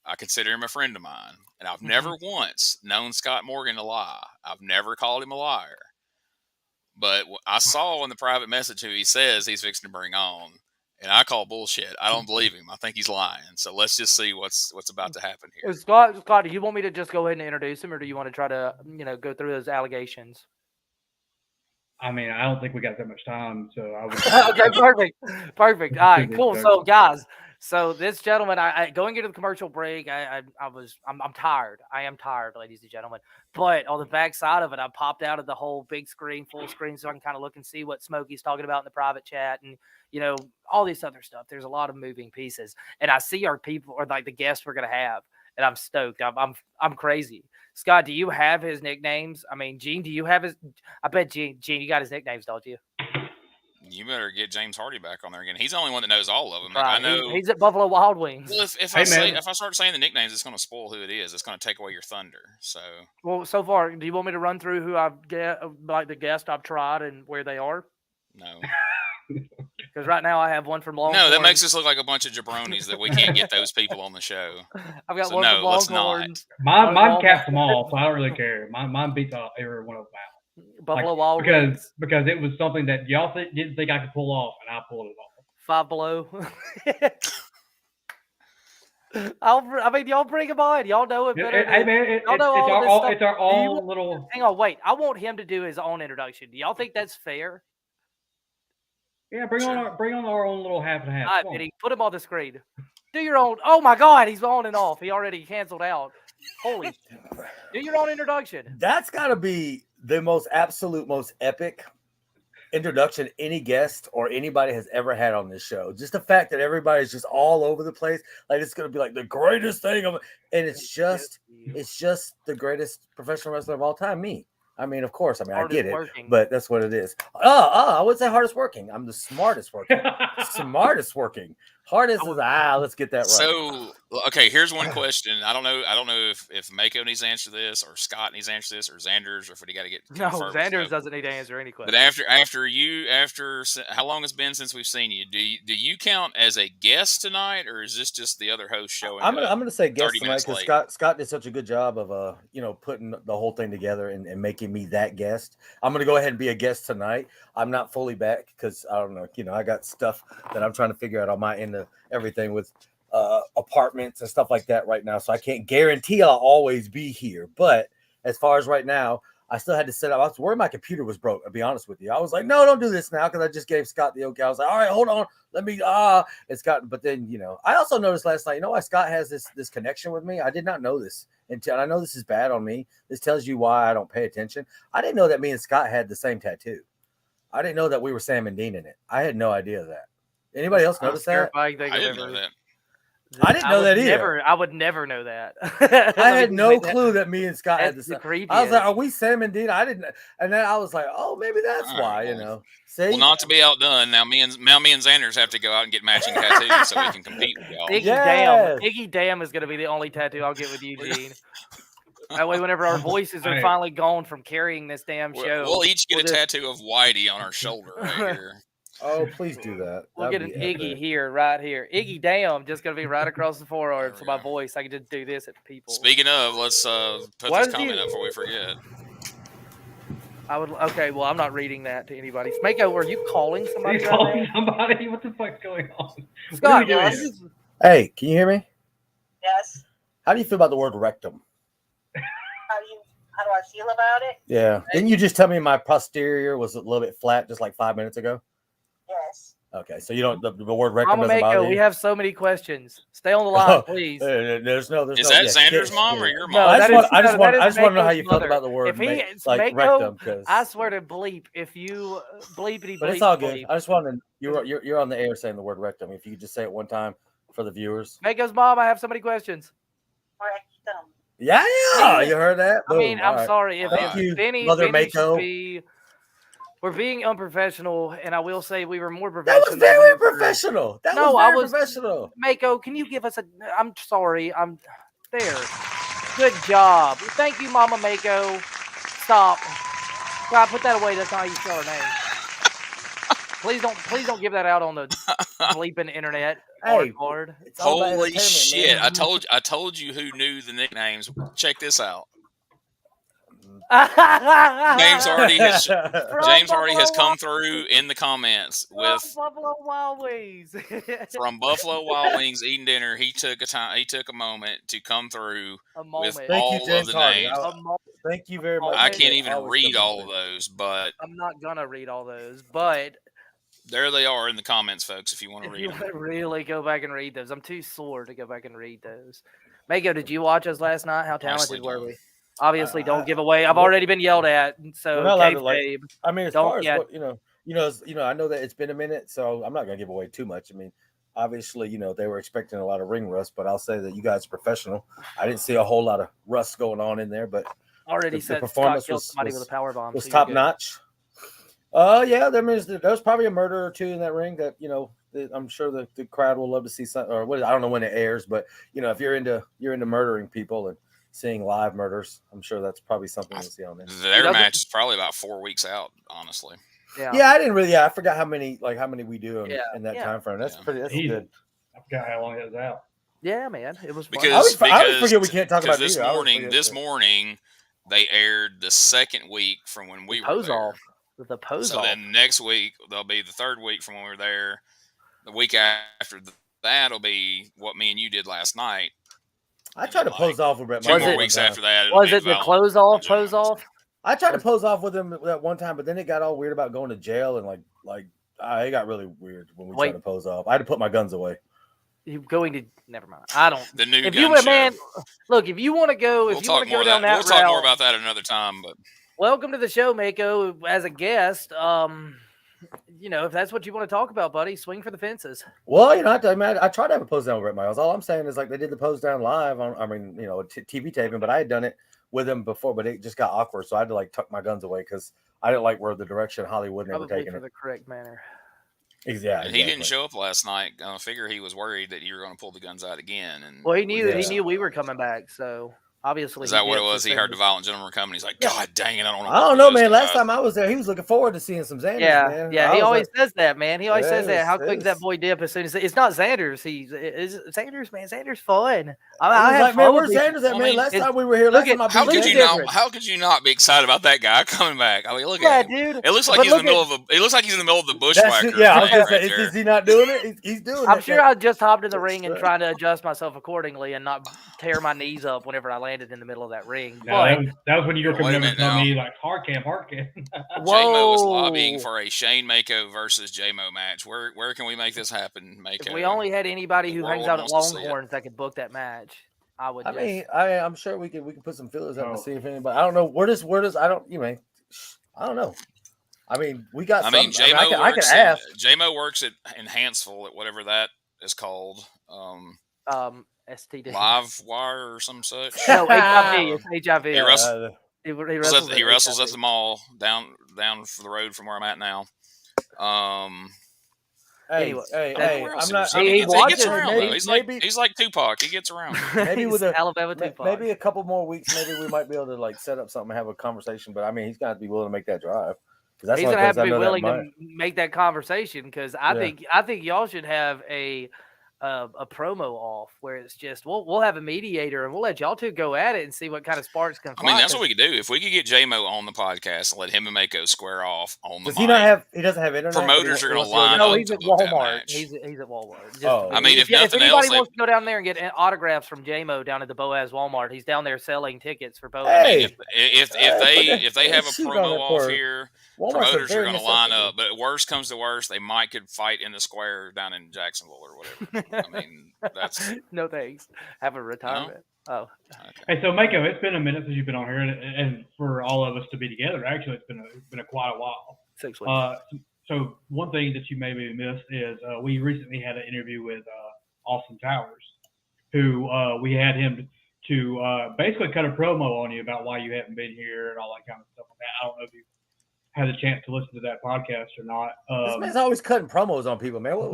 I consider him a friend of mine. And I've never once known Scott Morgan to lie. I've never called him a liar. But I saw in the private message who he says he's fixing to bring on, and I call bullshit. I don't believe him. I think he's lying. So let's just see what's about to happen here. Scott, do you want me to just go ahead and introduce him, or do you want to try to, go through those allegations? I mean, I don't think we got that much time, so I was okay, perfect. All right, cool. So, guys, this gentleman, going into the commercial break, I'm tired. I am tired, ladies and gentlemen. But on the back side of it, I popped out of the whole big screen, full screen, so I can kind of look and see what Smokey's talking about in the private chat, and all this other stuff. There's a lot of moving pieces, and I see our people, or like the guests we're gonna have, and I'm stoked. I'm crazy. Scott, do you have his nicknames? I mean, Gene, do you have his? I bet Gene, you got his nicknames, don't you? You better get James Hardy back on there again. He's the only one that knows all of them. Right. I know he's at Buffalo Wild Wings. Well, if I start saying the nicknames, it's going to spoil who it is. It's going to take away your thunder. So, well, so far, do you want me to run through who I've like the guests I've tried and where they are? No. Because right now I have one from Longhorn. No, that makes us look like a bunch of jabronis that we can't get those people on the show. I've got one from Longhorn. Mine caps them all, so I don't really care. Mine beats every one of them out. Buffalo Wild Wings. Because it was something that y'all didn't think I could pull off, and I pulled it off. Five Below. Y'all bring them on. Y'all know it better. Hey, man, it's our own little. Hang on, wait. I want him to do his own introduction. Do y'all think that's fair? Yeah, bring on our own little half and half. All right, Benny, put him on the screen. Do your own. Oh my God, he's on and off. He already canceled out. Holy! Do your own introduction. That's got to be the most epic introduction any guest or anybody has ever had on this show. Just the fact that everybody's just all over the place, like it's going to be like the greatest thing and it's just the greatest professional wrestler of all time. Me. I mean, of course. I mean, I get it, but that's what it is. I would say hardest working. I'm the smartest working. Hardest is let's get that right. So, okay, here's one question. I don't know if Mako needs to answer this, or Scott needs to answer this, or Xander's, or if we got to get No, confirmed. Xander's doesn't need to answer any But questions. after how long it's been since we've seen you? Do you count as a guest tonight, or is this just the other host showing I'm up gonna say guest 30 tonight minutes because late? Scott did such a good job of putting the whole thing together and making me that guest. I'm gonna go ahead and be a guest tonight. I'm not fully back because I don't know, I got stuff that I'm trying to figure out on my end of everything with apartments and stuff like that right now. So I can't guarantee I'll always be here. But as far as right now, I still had to set up. I was worried my computer was broke. I'll be honest with you. I was like, no, don't do this now because I just gave Scott the okay. I was like, all right, hold on. Let me it's Scott. But then, I also noticed last night, why Scott has this connection with me? I did not know this until I know this is bad on me. This tells you why I don't pay attention. I didn't know that me and Scott had the same tattoo. I didn't know that we were Sam and Dean in it. I had no idea of that. Anybody else notice that? I didn't know that. I didn't know that either. I would never know that. I had no clue that me and Scott had the same. I was like, "Are we Sam and Dean?" I didn't, and then I was like, "Oh, maybe that's why." See, well, not to be outdone. Now me and Xanders have to go out and get matching tattoos so we can compete with y'all. Iggy Damn is going to be the only tattoo I'll get with Eugene. That way, whenever our voices are finally gone from carrying this damn show, we'll each get a tattoo of Whitey on our shoulder right here. Oh, please do that. We'll get an Iggy here, right here. Iggy Damn, just going to be right across the forearm for my voice. I can just do this at people. Speaking of, let's put this comment up before we forget. Okay, well, I'm not reading that to anybody. Mako, were you calling somebody? Are you calling somebody? What the fuck's going on? Scott, hey, can you hear me? Yes. How do you feel about the word rectum? How do I feel about it? Yeah. Didn't you just tell me my posterior was a little bit flat just like 5 minutes ago? Yes. Okay, so you don't the word rectum doesn't bother you? We have so many questions. Stay on the line, please. There's no. Is that Xander's mom or your mom? No, I just want to know how you felt about the word rectum. I swear to bleep if you bleepity bleep. But it's all good. I just wanted you're on the air saying the word rectum. If you could just say it one time for the viewers. Mako's mom, I have so many questions. Rectum. Yeah, you heard that. Boom. I mean, I'm sorry if Benny Mako. We're being unprofessional, and I will say we were more professional. That was very professional. I was professional. Mako, can you give us I'm sorry. I'm there. Good job. Thank you, Mama Mako. Stop. God, put that away. That's not how you spell her name. Please don't give that out on the bleeping internet. Hey, holy shit! Man. I told you who knew the nicknames. Check this out. James already has come through in the comments with Buffalo Wild Wings. From Buffalo Wild Wings eating dinner. He took a moment to come through with all of the names. Thank you very much. I can't even read all of those, but I'm not gonna read all those, but there they are in the comments, folks. If you want to read them, really go back and read those. I'm too sore to go back and read those. Mako, did you watch us last night? How talented were we? Obviously, don't give away. I've already been yelled at, so I mean, as far as what, I know that it's been a minute, so I'm not gonna give away too much. I mean, obviously, they were expecting a lot of ring rust, but I'll say that you guys are professional. I didn't see a whole lot of rust going on in there, but already the performance was with a power bomb. Was top notch. Yeah, there's probably a murder or two in that ring that I'm sure the crowd will love to see. I don't know when it airs, but if you're into murdering people and seeing live murders, I'm sure that's probably something to see on there. Their match is probably about 4 weeks out, honestly. Yeah, I didn't really. Yeah, I forgot how many we do in that time frame. That's pretty. That's good. I forgot how long it was out. Yeah, man, it was fun. Because I always forget we can't talk about this morning they aired the second week from when we were there. The pose so off. Then next week they'll be the third week from when we were there. The week after that'll be what me and you did last night. I tried to pose off with Brett. 2 more weeks after that. Was it the close off? Pose off? I tried to pose off with him that one time, but then it got all weird about going to jail and it got really weird when we tried to pose off. I had to put my guns away. You going to? Never mind. I don't. The new if you gun show. Man, look, if you want to go, we'll talk more about that another time. But welcome to the show, Mako, as a guest. If that's what you want to talk about, buddy, swing for the fences. Well, I tried to have a pose down with Brett Miles. All I'm saying is they did the pose down live on, TV taping, but I had done it with him before, but it just got awkward. So I had to tuck my guns away because I didn't like where the direction Hollywood never taken for it. The correct manner. Exactly. And he didn't show up last night. I figure he was worried that you were going to pull the guns out again. And well, he knew we were coming back, so obviously. Is that what it was? He heard the violent gentleman coming. He's like, God dang it, I don't know. I don't know, man. Last time I was there, he was looking forward to seeing some Xanders, man. Yeah, he always says that, man. He always says that. How quick that boy dip as soon as it's not Xanders. It's Xanders, man. Xanders fun. I have like, man, where's Xanders at, man? Last time we were here, how could you not be excited about that guy coming back? I mean, look at him. Dude. It looks like he's in the middle of it looks like he's in the middle of the bushwhacker. Yeah, I was gonna say, is he not doing it? He's doing it. I'm sure I just hopped in the ring and trying to adjust myself accordingly and not tear my knees up whenever I landed in the middle of that ring. No, that was when you were coming over to me like hard cam. J-Mo was lobbying for a Shane Mako versus J-Mo match. Where can we make this happen, Mako? If we only had anybody who hangs out at Longhorns that could book that match, I would. I'm sure we can put some feelers out and see if anybody. I don't know where does I don't know. I mean, we got. J-Mo I can ask. J-Mo works at in Hansville at whatever that is called. STD. Live Wire or some such. No, HIV. It's HIV. He wrestles at the mall down for the road from where I'm at now. Hey, I'm not. He gets around. He's like Tupac. He gets around. Maybe with Alabama Tupac. Maybe a couple more weeks. Maybe we might be able to like set up something and have a conversation. But I mean, he's got to be willing to make that drive. He's gonna have to be willing to make that conversation because I think y'all should have a promo off where it's just we'll have a mediator and we'll let y'all two go at it and see what kind of sparks can fly. I mean, that's what we could do. If we could get J-Mo on the podcast and let him and Mako square off on the mic. He doesn't have internet? Promoters are going to line up. No, he's at Walmart. He's at Walmart. I mean, if anybody else, wants to go down there and get autographs from J-Mo down at the Boaz Walmart, he's down there selling tickets for Boaz. Hey, if they have a promo off here, promoters are going to line up. But worst comes to worst, they could fight in the square down in Jacksonville or whatever. I mean, that's no thanks. Have a retirement. No? Oh, okay. Hey, so Mako, it's been a minute since you've been on here, and for all of us to be together, actually, it's been quite a while. 6 weeks. So one thing that you maybe missed is we recently had an interview with Austin Towers, who we had him to basically cut a promo on you about why you haven't been here and all that kind of stuff like that. I don't know if you had a chance to listen to that podcast or not. This man's always cutting promos on people, man. What's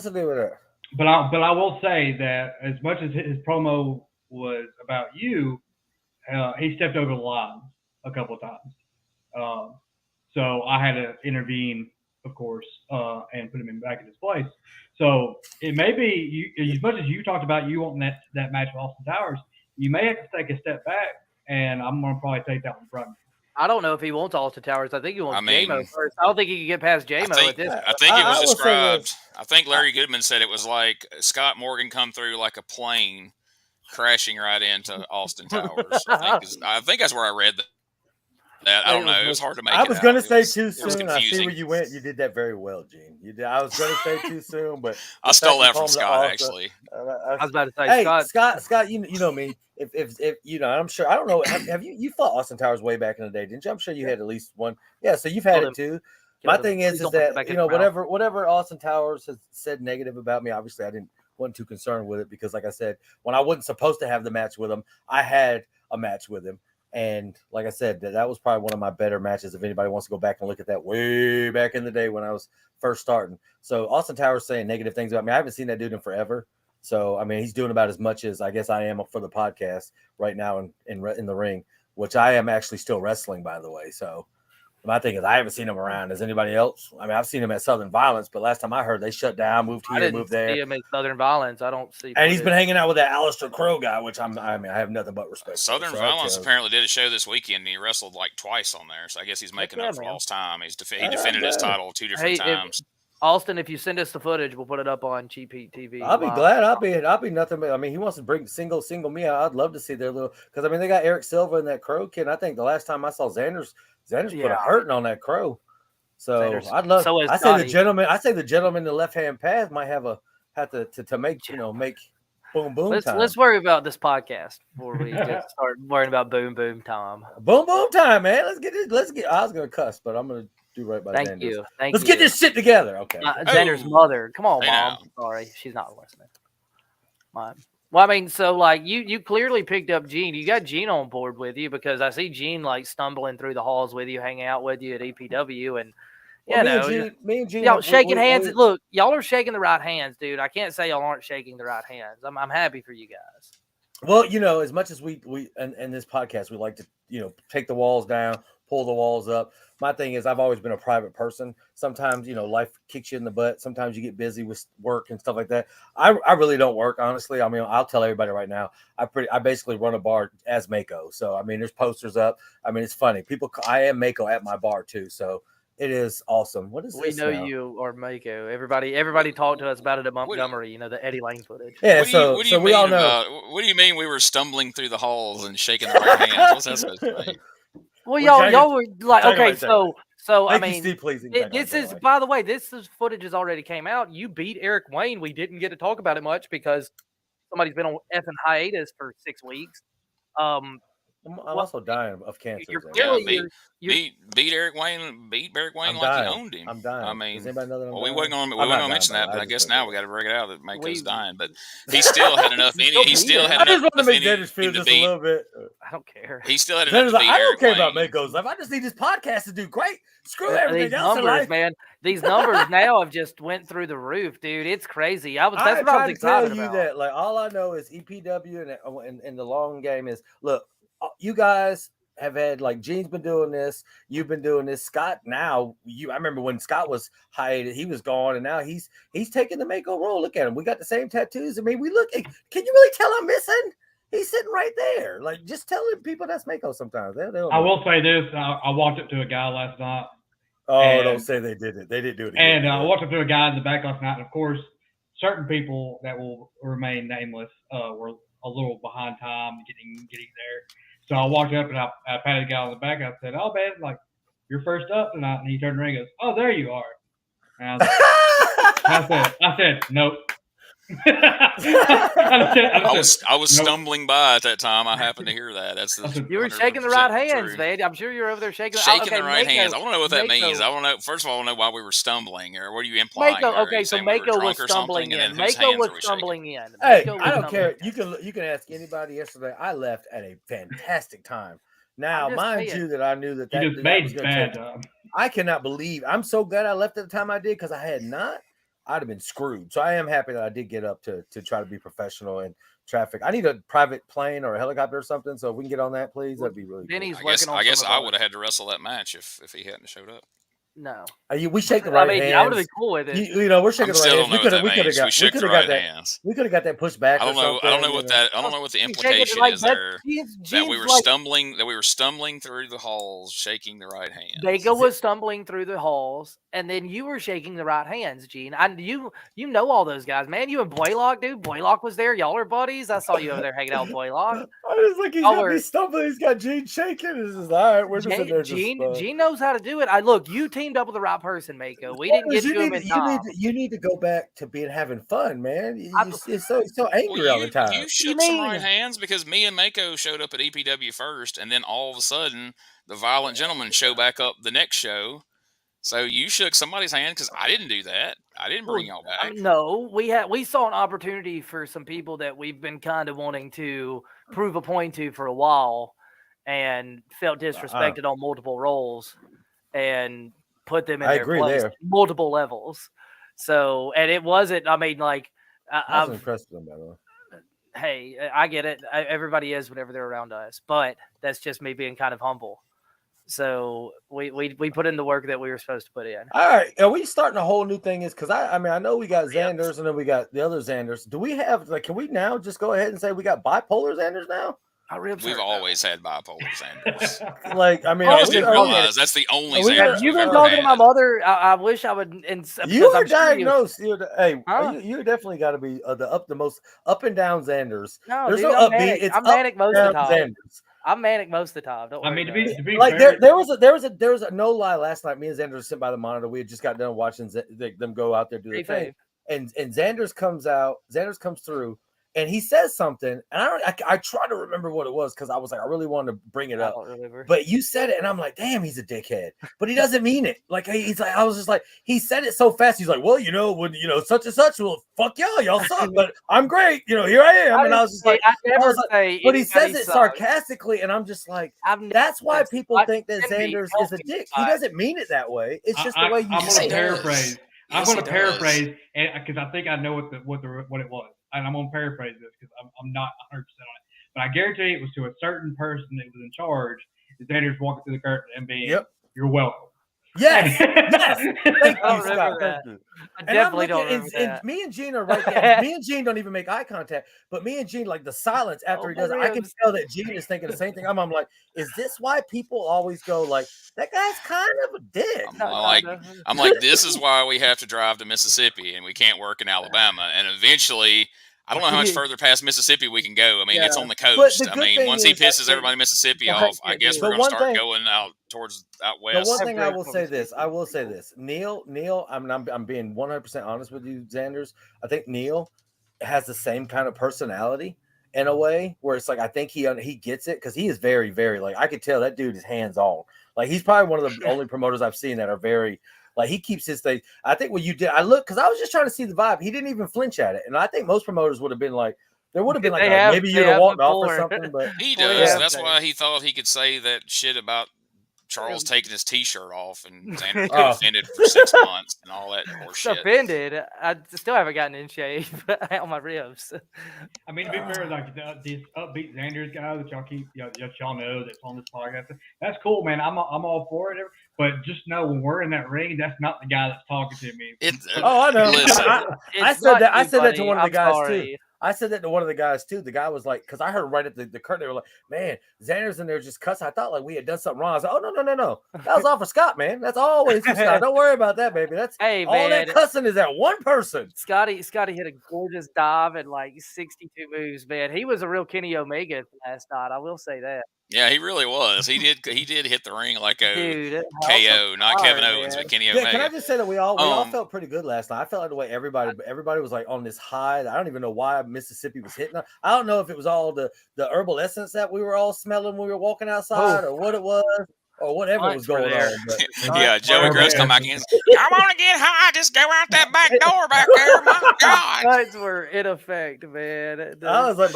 the deal with that? But I will say that as much as his promo was about you, he stepped over the line a couple of times. So I had to intervene, of course, and put him back in his place. So it may be as much as you talked about you wanting that match with Austin Towers, you may have to take a step back, and I'm going to probably take that one from you. I don't know if he wants Austin Towers. I think he wants J-Mo first. I don't think he can get past J-Mo at this point. I think it was described. I think Larry Goodman said it was like Scott Morgan come through like a plane crashing right into Austin Towers. I think that's where I read that. I don't know. It was hard to make. I was going to say too soon. I see where you went. You did that very well, Gene. You did. I was going to say too soon, but I stole that from Scott. Actually, I was about to say, Scott. You know me. If you know, I'm sure. I don't know. Have you fought Austin Towers way back in the day? Didn't you? I'm sure you had at least one. Yeah. So you've had it too. My thing is that whatever Austin Towers has said negative about me, obviously I wasn't too concerned with it because, like I said, when I wasn't supposed to have the match with him, I had a match with him. And like I said, that was probably one of my better matches. If anybody wants to go back and look at that way back in the day when I was first starting. So Austin Towers saying negative things about me. I haven't seen that dude in forever. So, I mean, he's doing about as much as I guess I am for the podcast right now in the ring, which I am actually still wrestling, by the way. So my thing is I haven't seen him around. Has anybody else? I mean, I've seen him at Southern Violence, but last time I heard they shut down, moved here, moved there. I didn't see him at Southern Violence. I don't see. And he's been hanging out with that Alistair Crow guy, which I have nothing but respect. Southern Violence apparently did a show this weekend, and he wrestled like twice on there. So I guess he's making up for lost time. He defended his title 2 different times. Austin, if you send us the footage, we'll put it up on CheapHeatTV. I'll be glad. I'll be nothing but. I mean, he wants to bring single me out. I'd love to see their little because I mean they got Eric Silva and that Crow kid. And I think the last time I saw Xanders put a hurting on that Crow. So I'd love. I say the gentleman in the left hand path might have to make boom boom time. Let's worry about this podcast before we just start worrying about boom boom time. Boom boom time, man. Let's get. I was gonna cuss, but I'm gonna do right by Xanders. Thank you. Let's get this shit together. Okay. Xander's mother. Come on, Mom. Sorry, she's not listening. Mom. Well, I mean, so like you clearly picked up Gene. You got Gene on board with you because I see Gene like stumbling through the halls with you, hanging out with you at EPW, and Well, me and Gene, y'all shaking hands. Look, y'all are shaking the right hands, dude. I can't say y'all aren't shaking the right hands. I'm happy for you guys. Well, as much as we in this podcast, we like to, take the walls down, pull the walls up. My thing is, I've always been a private person. Sometimes, life kicks you in the butt. Sometimes you get busy with work and stuff like that. I really don't work, honestly. I mean, I'll tell everybody right now, I basically run a bar as Mako. So, I mean, there's posters up. I mean, it's funny. I am Mako at my bar too. So it is awesome. What is this? We know you are Mako. Everybody talked to us about it at Montgomery. The Eddie Lang footage. Yeah. What do you mean what do you mean we were stumbling through the halls and shaking the right hands? What's that supposed to mean? Well, y'all were like, okay, so I mean, by the way, this footage has already came out. You beat Eric Wayne. We didn't get to talk about it much because somebody's been on effing hiatus for 6 weeks. I'm also dying of cancer. Beat Eric Wayne like dying. he owned him. I'm dying. I mean, we wasn't going to mention that, but I guess now we got to break it out that Mako's dying. But he still had enough in him. He still had enough to make Dennis feel just a little bit. I don't care. He still had enough to beat I don't Eric care Wayne. about Mako's life. I just need this podcast to do great. Screw everything these else numbers, man. These numbers now have just went through the roof, dude. It's crazy. That's what I was excited about. That, like, all I know is EPW and the long game is, look, you guys have had, like, Gene's been doing this, you've been doing this, Scott. Now I remember when Scott was hiatus, he was gone, and now he's taking the Mako role. Look at him. We got the same tattoos. I mean, can you really tell I'm missing? He's sitting right there. Like, just telling people that's Mako sometimes. I will say this. I walked up to a guy last night. Oh, don't say they did it. They didn't do it again. And I walked up to a guy in the back last night, and of course, certain people that will remain nameless were a little behind time getting there. So I walked up and I patted the guy on the back. I said, "Oh man, like, you're first up tonight." And he turned around and goes, "Oh, there you are." And I said, "Nope." I was stumbling by at that time. I happened to hear that. You were shaking the right hands, man. I'm sure you're over there shaking the right hands. I want to know what that means. I want to know. First of all, I want to know why we were stumbling, or what are you implying? So Mako was stumbling in. Mako was stumbling in. Hey, I don't care. You can ask anybody yesterday. I left at a fantastic time. Now, mind you, that I knew that you just made bad. I cannot believe. I'm so glad I left at the time I did, because I had not, I'd have been screwed. So I am happy that I did get up to try to be professional in traffic. I need a private plane or a helicopter or something, so if we can get on that, please, that'd be really cool. I guess I would have had to wrestle that match if he hadn't showed up. No, we shake the right hands. I would have been cool with it. We're shaking the right hands. We could have got that pushed back. I don't know what the implication is there. That we were stumbling through the halls, shaking the right hands. Mako was stumbling through the halls, and then you were shaking the right hands, Gene. You know all those guys, man. You and Blaylock, dude. Blaylock was there. Y'all are buddies. I saw you over there hanging out with Blaylock. I was like, he's got me stumbling. He's got Gene shaking. This is all right. We're just in there. Gene knows how to do it. Look, you teamed up with the right person, Mako. We didn't get to him in time. You need to go back to having fun, man. It's so angry all the time. You shook some right hands because me and Mako showed up at EPW first, and then all of a sudden the Violent Gentlemen show back up the next show. So you shook somebody's hand because I didn't do that. I didn't bring y'all back. No, we saw an opportunity for some people that we've been kind of wanting to prove a point to for a while, and felt disrespected on multiple roles, and put them in their place, multiple levels. So, and it wasn't, I mean, like, I was impressed with them, by the way. Hey, I get it. Everybody is whenever they're around us, but that's just me being kind of humble. So we put in the work that we were supposed to put in. All right. Are we starting a whole new thing? Because I know we got Xanders and then we got the other Xanders. Do we have, like, can we now just go ahead and say we got bipolar Xanders now? We've always had bipolar Xanders. Like, I mean, I didn't realize that's the only Xanders. Have you been talking to my mother? I wish I would. You were diagnosed. You definitely got to be the most up and down Xanders. No, there's no upbeat. I'm manic most of the time. Xanders. I'm manic most of the time. Don't worry. I mean, to be like, fair, there was a no lie last night. Me and Xander were sitting by the monitor. We had just got done watching them go out there do the thing. And Xander's comes out. Xander's comes through, and he says something, and I try to remember what it was because I was like, I really wanted to bring it up. But you said it, and I'm like, damn, he's a dickhead. But he doesn't mean it. Like he's like, I was just like, he said it so fast. He's like, well, when such and such, well, fuck y'all suck, but I'm great. Here I am. And I was just like, but he says it sarcastically, and I'm just like, that's why people think that Xander's is a dick. He doesn't mean it that way. It's just the way you say it. Paraphrase. I'm going to paraphrase because I think I know what it was, and I'm going to paraphrase this because I'm not 100% on it. But I guarantee it was to a certain person that was in charge. Xander's walking through the curtain and being, "You're welcome." Yes. Thank you, Scott. I definitely don't remember that. And me and Gene are right there. Me and Gene don't even make eye contact, but me and Gene, like the silence after he does it, I can tell that Gene is thinking the same thing. I'm like, is this why people always go like, that guy's kind of a dick? I'm like, this is why we have to drive to Mississippi and we can't work in Alabama. And eventually, I don't know how much further past Mississippi we can go. I mean, it's on the coast. I mean, once he pisses everybody in Mississippi off, I guess we're going to start going out west. The one thing I will say this. Neil, I'm being 100% honest with you, Xanders. I think Neil has the same kind of personality in a way where it's like, I think he gets it because he is very, very, like, I could tell that dude is hands on. Like, he's probably one of the only promoters I've seen that are very, like, he keeps his thing. I think what you did, because I was just trying to see the vibe. He didn't even flinch at it. And I think most promoters would have been like, there would have been like, maybe you'd have walked off or something. But he does. That's why he thought he could say that shit about Charles taking his T-shirt off and Xander got offended for 6 months and all that horseshit. Offended? I still haven't gotten in shape on my ribs. I mean, to be fair, like these upbeat Xander's guy that y'all know that's on this podcast, that's cool, man. I'm all for it. But just know when we're in that ring, that's not the guy that's talking to me. I know. Listen, I said that to one of the guys too. I said that to one of the guys too. The guy was like, because I heard right at the curtain, they were like, man, Xander's in there just cussing. I thought like we had done something wrong. I was like, oh, no. That was all for Scott, man. That's always for Scott. Don't worry about that, baby. That's all that cussing is that one person. Scotty hit a gorgeous dive at like 62 moves, man. He was a real Kenny Omega last night. I will say that. Yeah, he really was. He did hit the ring like a KO, not Kevin Owens, but Kenny Omega. Can I just say that we all felt pretty good last night? I felt like the way everybody was like on this high. I don't even know why Mississippi was hitting. I don't know if it was all the herbal essence that we were all smelling when we were walking outside, or what it was, or whatever was going on. But, yeah, Joey Gross come back in. I want to get high. Just go out that back door back there. My God, lights were in effect, man. I was like,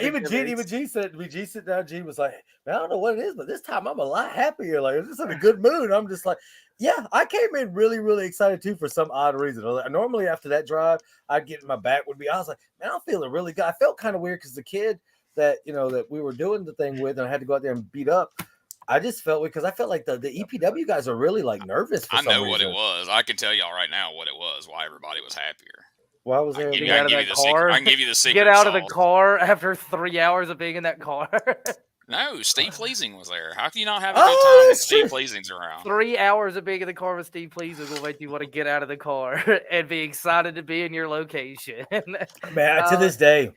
even G said, G sit down. G was like, man, I don't know what it is, but this time I'm a lot happier. Like, I'm just in a good mood. I'm just like, yeah, I came in really, really excited too for some odd reason. Normally after that drive, I'd get my back would be. I was like, man, I'm feeling really good. I felt kind of weird because the kid that that we were doing the thing with, and I had to go out there and beat up. I just felt because I felt like the EPW guys are really like nervous. For I know some what reason. It was. I can tell y'all right now what it was. Why everybody was happier. Why was there? I can give you the secret. Get out of the car after 3 hours of being in that car. No, Steve Pleasing was there. How can you not have a good time when Steve Pleasing's around? 3 hours of being in the car with Steve Pleasing will make you want to get out of the car and be excited to be in your location. Man, to this day,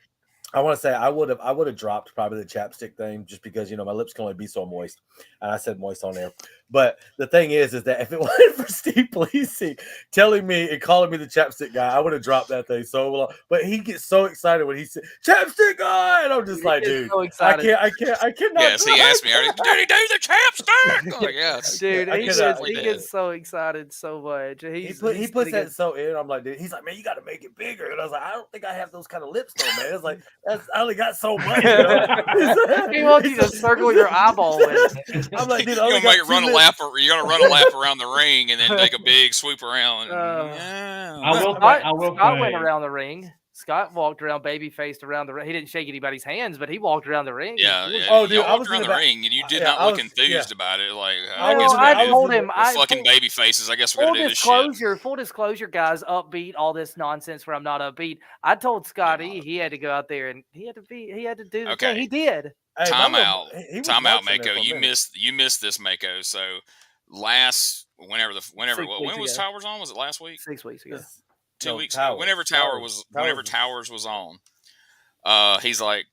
I want to say I would have dropped probably the chapstick thing just because my lips can only be so moist, and I said moist on there. But the thing is that if it wasn't for Steve Pleasing telling me and calling me the chapstick guy, I would have dropped that thing so long. But he gets so excited when he said chapstick guy, and I'm just like, dude, so I cannot. Yes, he asked me, did he do the chapstick? Like, yes, dude, he gets so excited so much. He puts that so in. I'm like, dude, he's like, man, you got to make it bigger. And I was like, I don't think I have those kind of lips though, man. It's like I only got so much. He wants you to circle your eyeball with it. I'm like, dude, you're gonna make it run a lap. You're gonna run a lap around the ring and then take a big swoop around. Scott went around the ring. Scott walked around, baby faced around the ring. He didn't shake anybody's hands, but he walked around the ring. Yeah. Oh, dude, I was around the ring, and you did not look enthused about it. Like, I told him, fucking baby faces. I guess we're gonna do this shit. Full disclosure, guys. Upbeat, all this nonsense where I'm not upbeat. I told Scotty he had to go out there and he had to do the thing. He did. Hey, Time out, Mako. You missed this, Mako. So when was Towers on? Was it last week? 6 weeks ago. 2 weeks ago. Whenever Towers was on, he's like,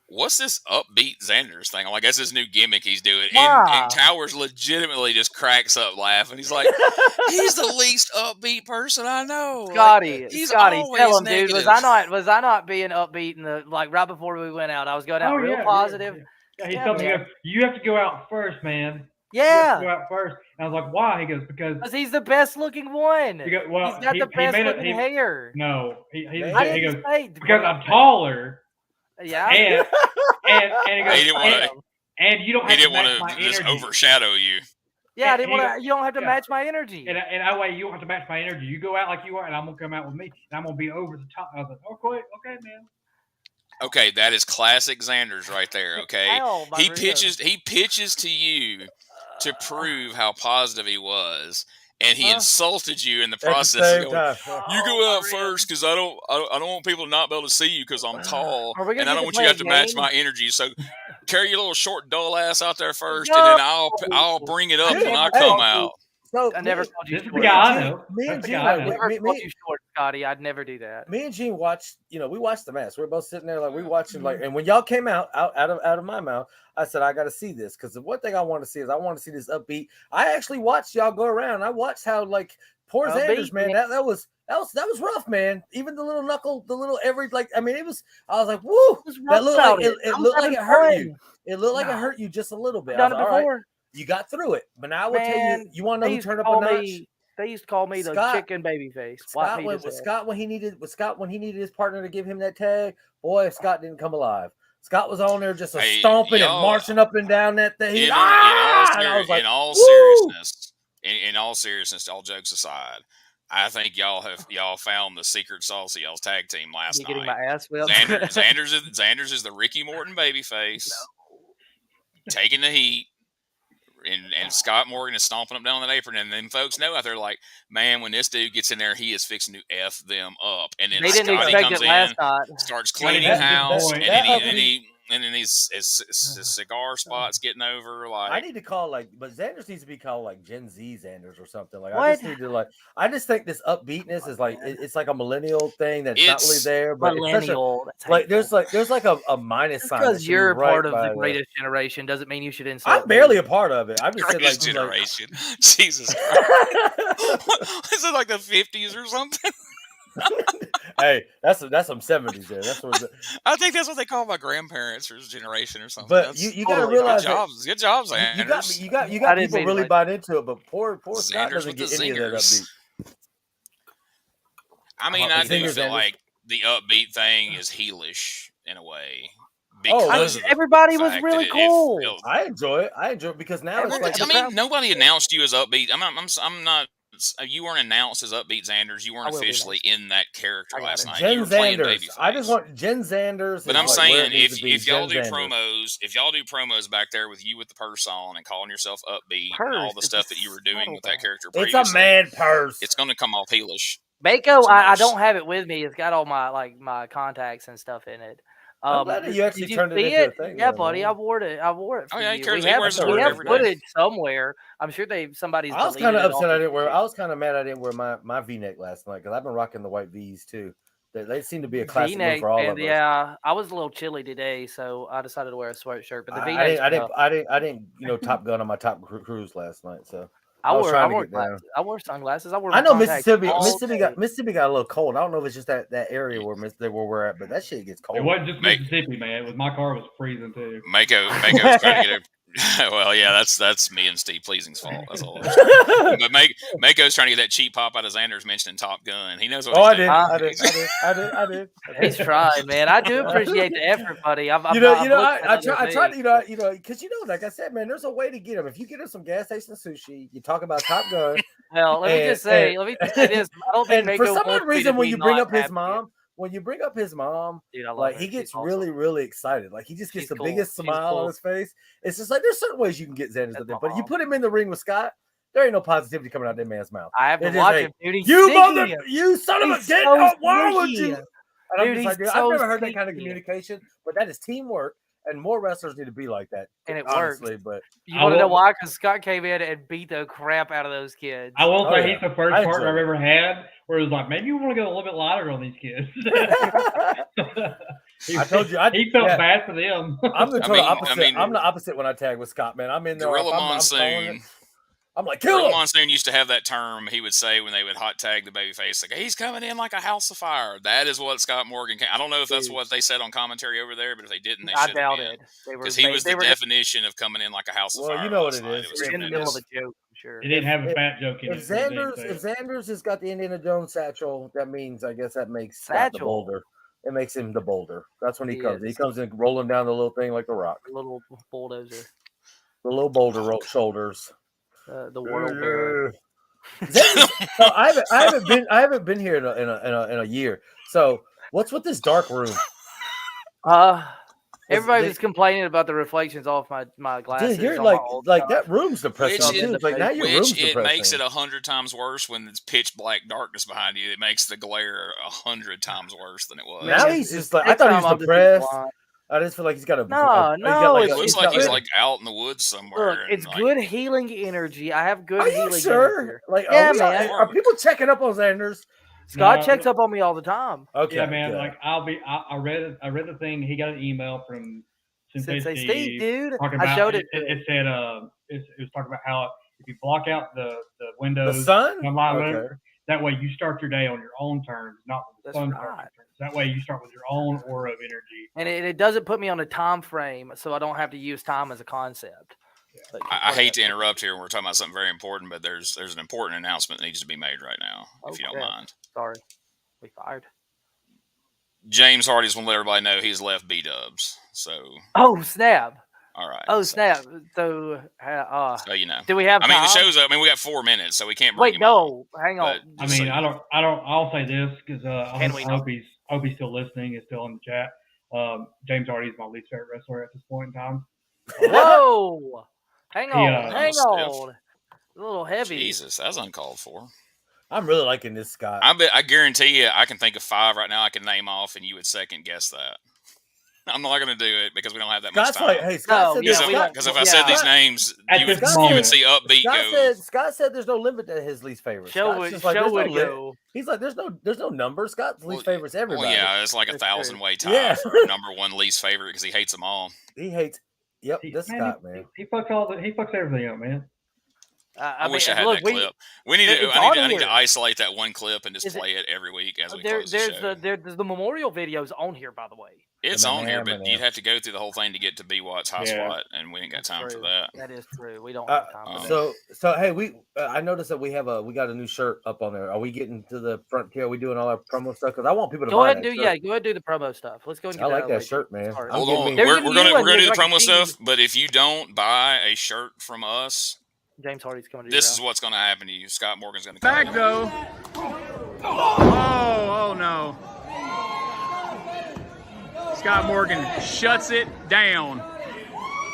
what's this upbeat Xander's thing? I'm like, that's his new gimmick he's doing. Wow. And Towers legitimately just cracks up laughing. He's like, he's the least upbeat person I know. Scotty, like, he's Scotty, always tell him, negative. dude. Was I not being upbeat in the right before we went out? I was going out real positive. Yeah, he told me, you have to go out first, man. Yeah. You have to go out first. And I was like, why? He goes, because he's the best looking one. He goes, well, he's got the best looking hair. No, he goes, because I'm taller. Yeah. And he goes, he didn't want to. And you don't have to match my just energy. overshadow you. Yeah, I didn't want to. You don't have to match my energy. And that way, you don't have to match my energy. You go out like you are, and I'm gonna come out with me, and I'm gonna be over the top. I was like, okay, man. Okay, that is classic Xander's right there. Okay, he pitches to you to prove how positive he was, and he insulted you in the process. You go out first because I don't want people to not be able to see you because I'm tall, and I don't want you to have to match my energy. So carry your little short dull ass out there first, and then I'll bring it up when I come out. So I never called you short. I know. Me and Gene, I never called you short, Scotty. I'd never do that. Me and Gene watched. We watched the match. We're both sitting there like we watching like. And when y'all came out of my mouth, I said I got to see this because the one thing I want to see is I want to see this upbeat. I actually watched y'all go around. I watched how like poor Xander's man. That was rough, man. Even the little knuckle, the little every like. I mean, it was. I was like, woo. That looked like it looked like it hurt you. It looked like it hurt you just a little bit. Done it before. All right. You got through it, but now I will tell you. You want to know who turned up a notch? They used to call me the chicken baby face. Scott when he needed his partner to give him that tag. Boy, if Scott didn't come alive. Scott was on there just stomping and marching up and down that thing. In all seriousness, all jokes aside, I think y'all found the secret sauce of y'all's tag team last night. Getting my ass whipped. Xander's is the Ricky Morton babyface, taking the heat. And Scott Morgan is stomping up down that apron, and then folks know out there like, man, when this dude gets in there, he is fixing to F them up. And then Scotty comes in, starts cleaning house, and then his cigar spot's getting over. Like I need to call but Xander's needs to be called like Gen Z Xander's or something. Like I just need to I just think this upbeatness is like it's like a millennial thing that's not really there. But millennial, there's a minus sign because you're part of the greatest generation doesn't mean you should insult. I'm barely a part of it. I'm just greatest generation. Jesus Christ. Is it like the 50s or something? Hey, that's some 70s there. That's what I think that's what they call my grandparents' generation or something. But you got to realize good jobs, Xanders. You got people really buying into it, but poor Scott doesn't get any of that upbeat. I mean, I do feel like the upbeat thing is heelish in a way. Because everybody was really cool. I enjoy it because now it's like. I mean, nobody announced you as upbeat. I'm not. You weren't announced as upbeat Xanders. You weren't officially in that character last night. Jen you were playing Xanders. I just want Jen Xanders. But I'm saying if y'all do promos back there with you with the purse on and calling yourself upbeat and all the stuff that you were doing with that character previously, it's a mad purse. It's going to come off heelish. Mako, I don't have it with me. It's got all my contacts and stuff in it. I'm glad that you actually turned it into a thing. Yeah, buddy, I wore it. Oh yeah, he wears it. We have footage somewhere. I'm sure somebody's. I was kind of upset I didn't wear. I was kind of mad I didn't wear my V-neck last night because I've been rocking the white V's too. They seem to be a classic move for all of us. Yeah, I was a little chilly today, so I decided to wear a sweatshirt. But the V-neck. I didn't Top Gun on my top cruise last night, so. I wore sunglasses. I know Mississippi got a little cold. I don't know if it's just that area where we're at, but that shit gets cold. It wasn't just Mississippi, man. My car was freezing too. Mako's trying to get it. Well, yeah, that's me and Steve Pleasing's fault. That's all. But Mako's trying to get that cheap pop out of Xander's mentioning Top Gun. He knows what he's doing. I did. He's trying, man. I do appreciate the effort, buddy. I tried because like I said, man, there's a way to get him. If you get him some gas station sushi, you talk about Top Gun. Well, let me just say this. I don't think for some odd reason when you bring up his mom. When you bring up his mom, dude, like he gets really, really excited. Like he just gets the biggest smile on his face. It's just like there's certain ways you can get Xanders up there, but you put him in the ring with Scott, there ain't no positivity coming out of that man's mouth. I have to watch him, dude. You son of a bitch! Why would you? And I'm just like, dude, I've never heard that kind of communication, but that is teamwork. And more wrestlers need to be like that. And it honestly, works. But you want to know why? Because Scott came in and beat the crap out of those kids. I won't say he's the first partner I've ever had where it was like, maybe you want to go a little bit lighter on these kids. I told you. He felt bad for them. I'm the total opposite. I mean, I'm the opposite when I tag with Scott, man. I'm in there. Gorilla I'm Monsoon. I'm like, kill Gorilla him. Monsoon used to have that term he would say when they would hot tag the babyface, like, he's coming in like a house of fire. That is what Scott Morgan I don't know if that's what they said on commentary over there, but if they didn't, they should have been. I doubt it. Because he was the definition of coming in like a house of fire. Well, you know what last it night. is. It was in the middle of a joke, I'm sure. He didn't have a fat joke in it. If Xander's has got the Indiana Jones satchel, that means I guess that makes Scott the boulder. It makes him the boulder. That's when he comes. He comes in rolling down the little thing like the rock. The little bulldozer. The little boulder shoulders. The world bearer. I haven't been here in a year. So what's with this dark room? Everybody was complaining about the reflections off my glasses. Dude, you're like that room's depressing too. Like now your room's depressing. It makes it 100 times worse when it's pitch black darkness behind you. It makes the glare 100 times worse than it was. Now he's just like, I thought he was depressed. I just feel like he's got a it looks like he's like out in the woods somewhere. Look, it's good healing energy. I have good healing energy. Sure? Like, yeah, man. Are people checking up on Xander's? Scott checks up on me all the time. Okay, yeah, man. Good. Like I read the thing. He got an email from Sensei Steve, dude. I showed it. It said it was talking about how if you block out the windows, the sun, that way you start your day on your own terms, not with the sun's terms. That way you start with your own aura of energy, and it doesn't put me on a time frame, so I don't have to use time as a concept. Yeah. I hate to interrupt here. We're talking about something very important, but there's an important announcement that needs to be made right now, if you don't mind. Sorry, we fired. James Hardy's want to let everybody know he's left B-Dubs. So. Oh snap! All right. Oh snap! So you know. Do we have? I mean, the show's up. I mean, we got 4 minutes, so we can't. Hang on. I mean, I'll say this because I hope he's still listening. Is still in the chat. James Hardy is my least favorite wrestler at this point in time. Whoa! Hang on. A little heavy. Jesus, that's uncalled for. I'm really liking this Scott. I guarantee you, I can think of 5 right now I can name off, and you would second guess that. I'm not going to do it because we don't have that much time. Like, hey, Scott said because if I said these names, you would see Upbeat go. Scott said there's no limit to his least favorite. Show would go. He's like, there's no number. Scott's least favorite's everybody. Well, yeah, it's like 1,000-way tie for number one least favorite because he hates them all. He hates. Yep, Scott, man. He fucks everything up, man. I wish I had that clip. I need to isolate that one clip and just play it every week as we close the show. There's the memorial videos on here, by the way. It's on here, but you'd have to go through the whole thing to get to B-Watt's High Spot, and we ain't got time for that. That is true. We don't have time for that. So hey, I noticed that we got a new shirt up on there. Are we getting to the frontier? Are we doing all our promo stuff? Because I want people to go ahead and do the promo stuff. Let's go and get I like that shirt, man. Hold on. We're gonna do the promo stuff, but if you don't buy a shirt from us, James Hardy's coming to this is what's going to happen to you. Scott Morgan's going to come. Back though. Oh no. Scott Morgan shuts it down.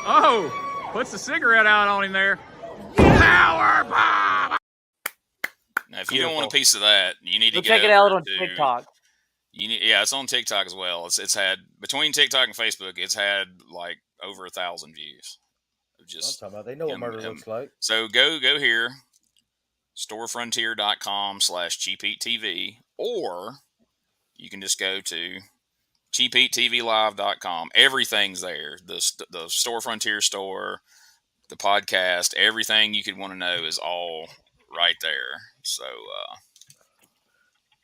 Oh, puts the cigarette out on him there. Power bomb. Now, if you don't want a piece of that, you need to check it out on TikTok. It's on TikTok as well. It's had between TikTok and Facebook, it's had like over 1,000 views. Just I'm talking about, they know what murder looks like. So go here, storefrontier.com/CheapHeatTV, or you can just go to CheapHeatTVlive.com. Everything's there. The Store Frontier store, the podcast, everything you could want to know is all right there. So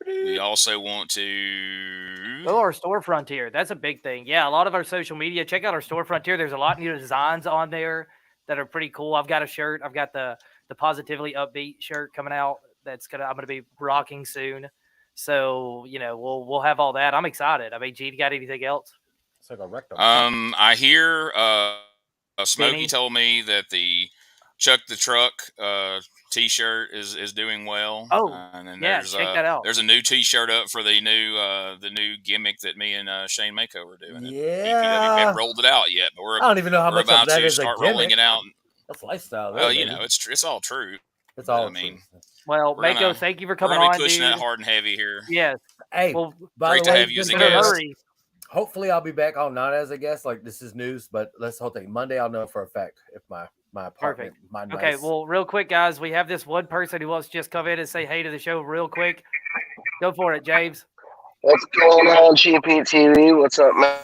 we also want to go our Store Frontier. That's a big thing. Yeah, a lot of our social media. Check out our Store Frontier. There's a lot of new designs on there that are pretty cool. I've got a shirt. I've got the Positively Upbeat shirt coming out. I'm gonna be rocking soon. So we'll have all that. I'm excited. I mean, G, you got anything else? It's like a rectum. I hear Smokey told me that the Chuck the Truck T-shirt is doing well. Oh, and then check that out. There's a new T-shirt up for the new gimmick that me and Shane Mako are doing. Yeah, we haven't rolled it out yet, but I don't even know how much about of that to is start a gimmick. rolling it out. That's lifestyle. Well, it's all true. It's all. I mean, well, Mako, thank you for coming on. We're gonna be pushing that hard and heavy here. Yes. Hey, great to have you as a guest. Hopefully, I'll be back on not as a guest. Like, this is news, but that's the whole thing. Monday, I'll know for a fact if my apartment. Okay, well, real quick, guys, we have this one person who wants to just come in and say hey to the show real quick. Go for it, James. What's going on, CheapHeatTV? What's up, man?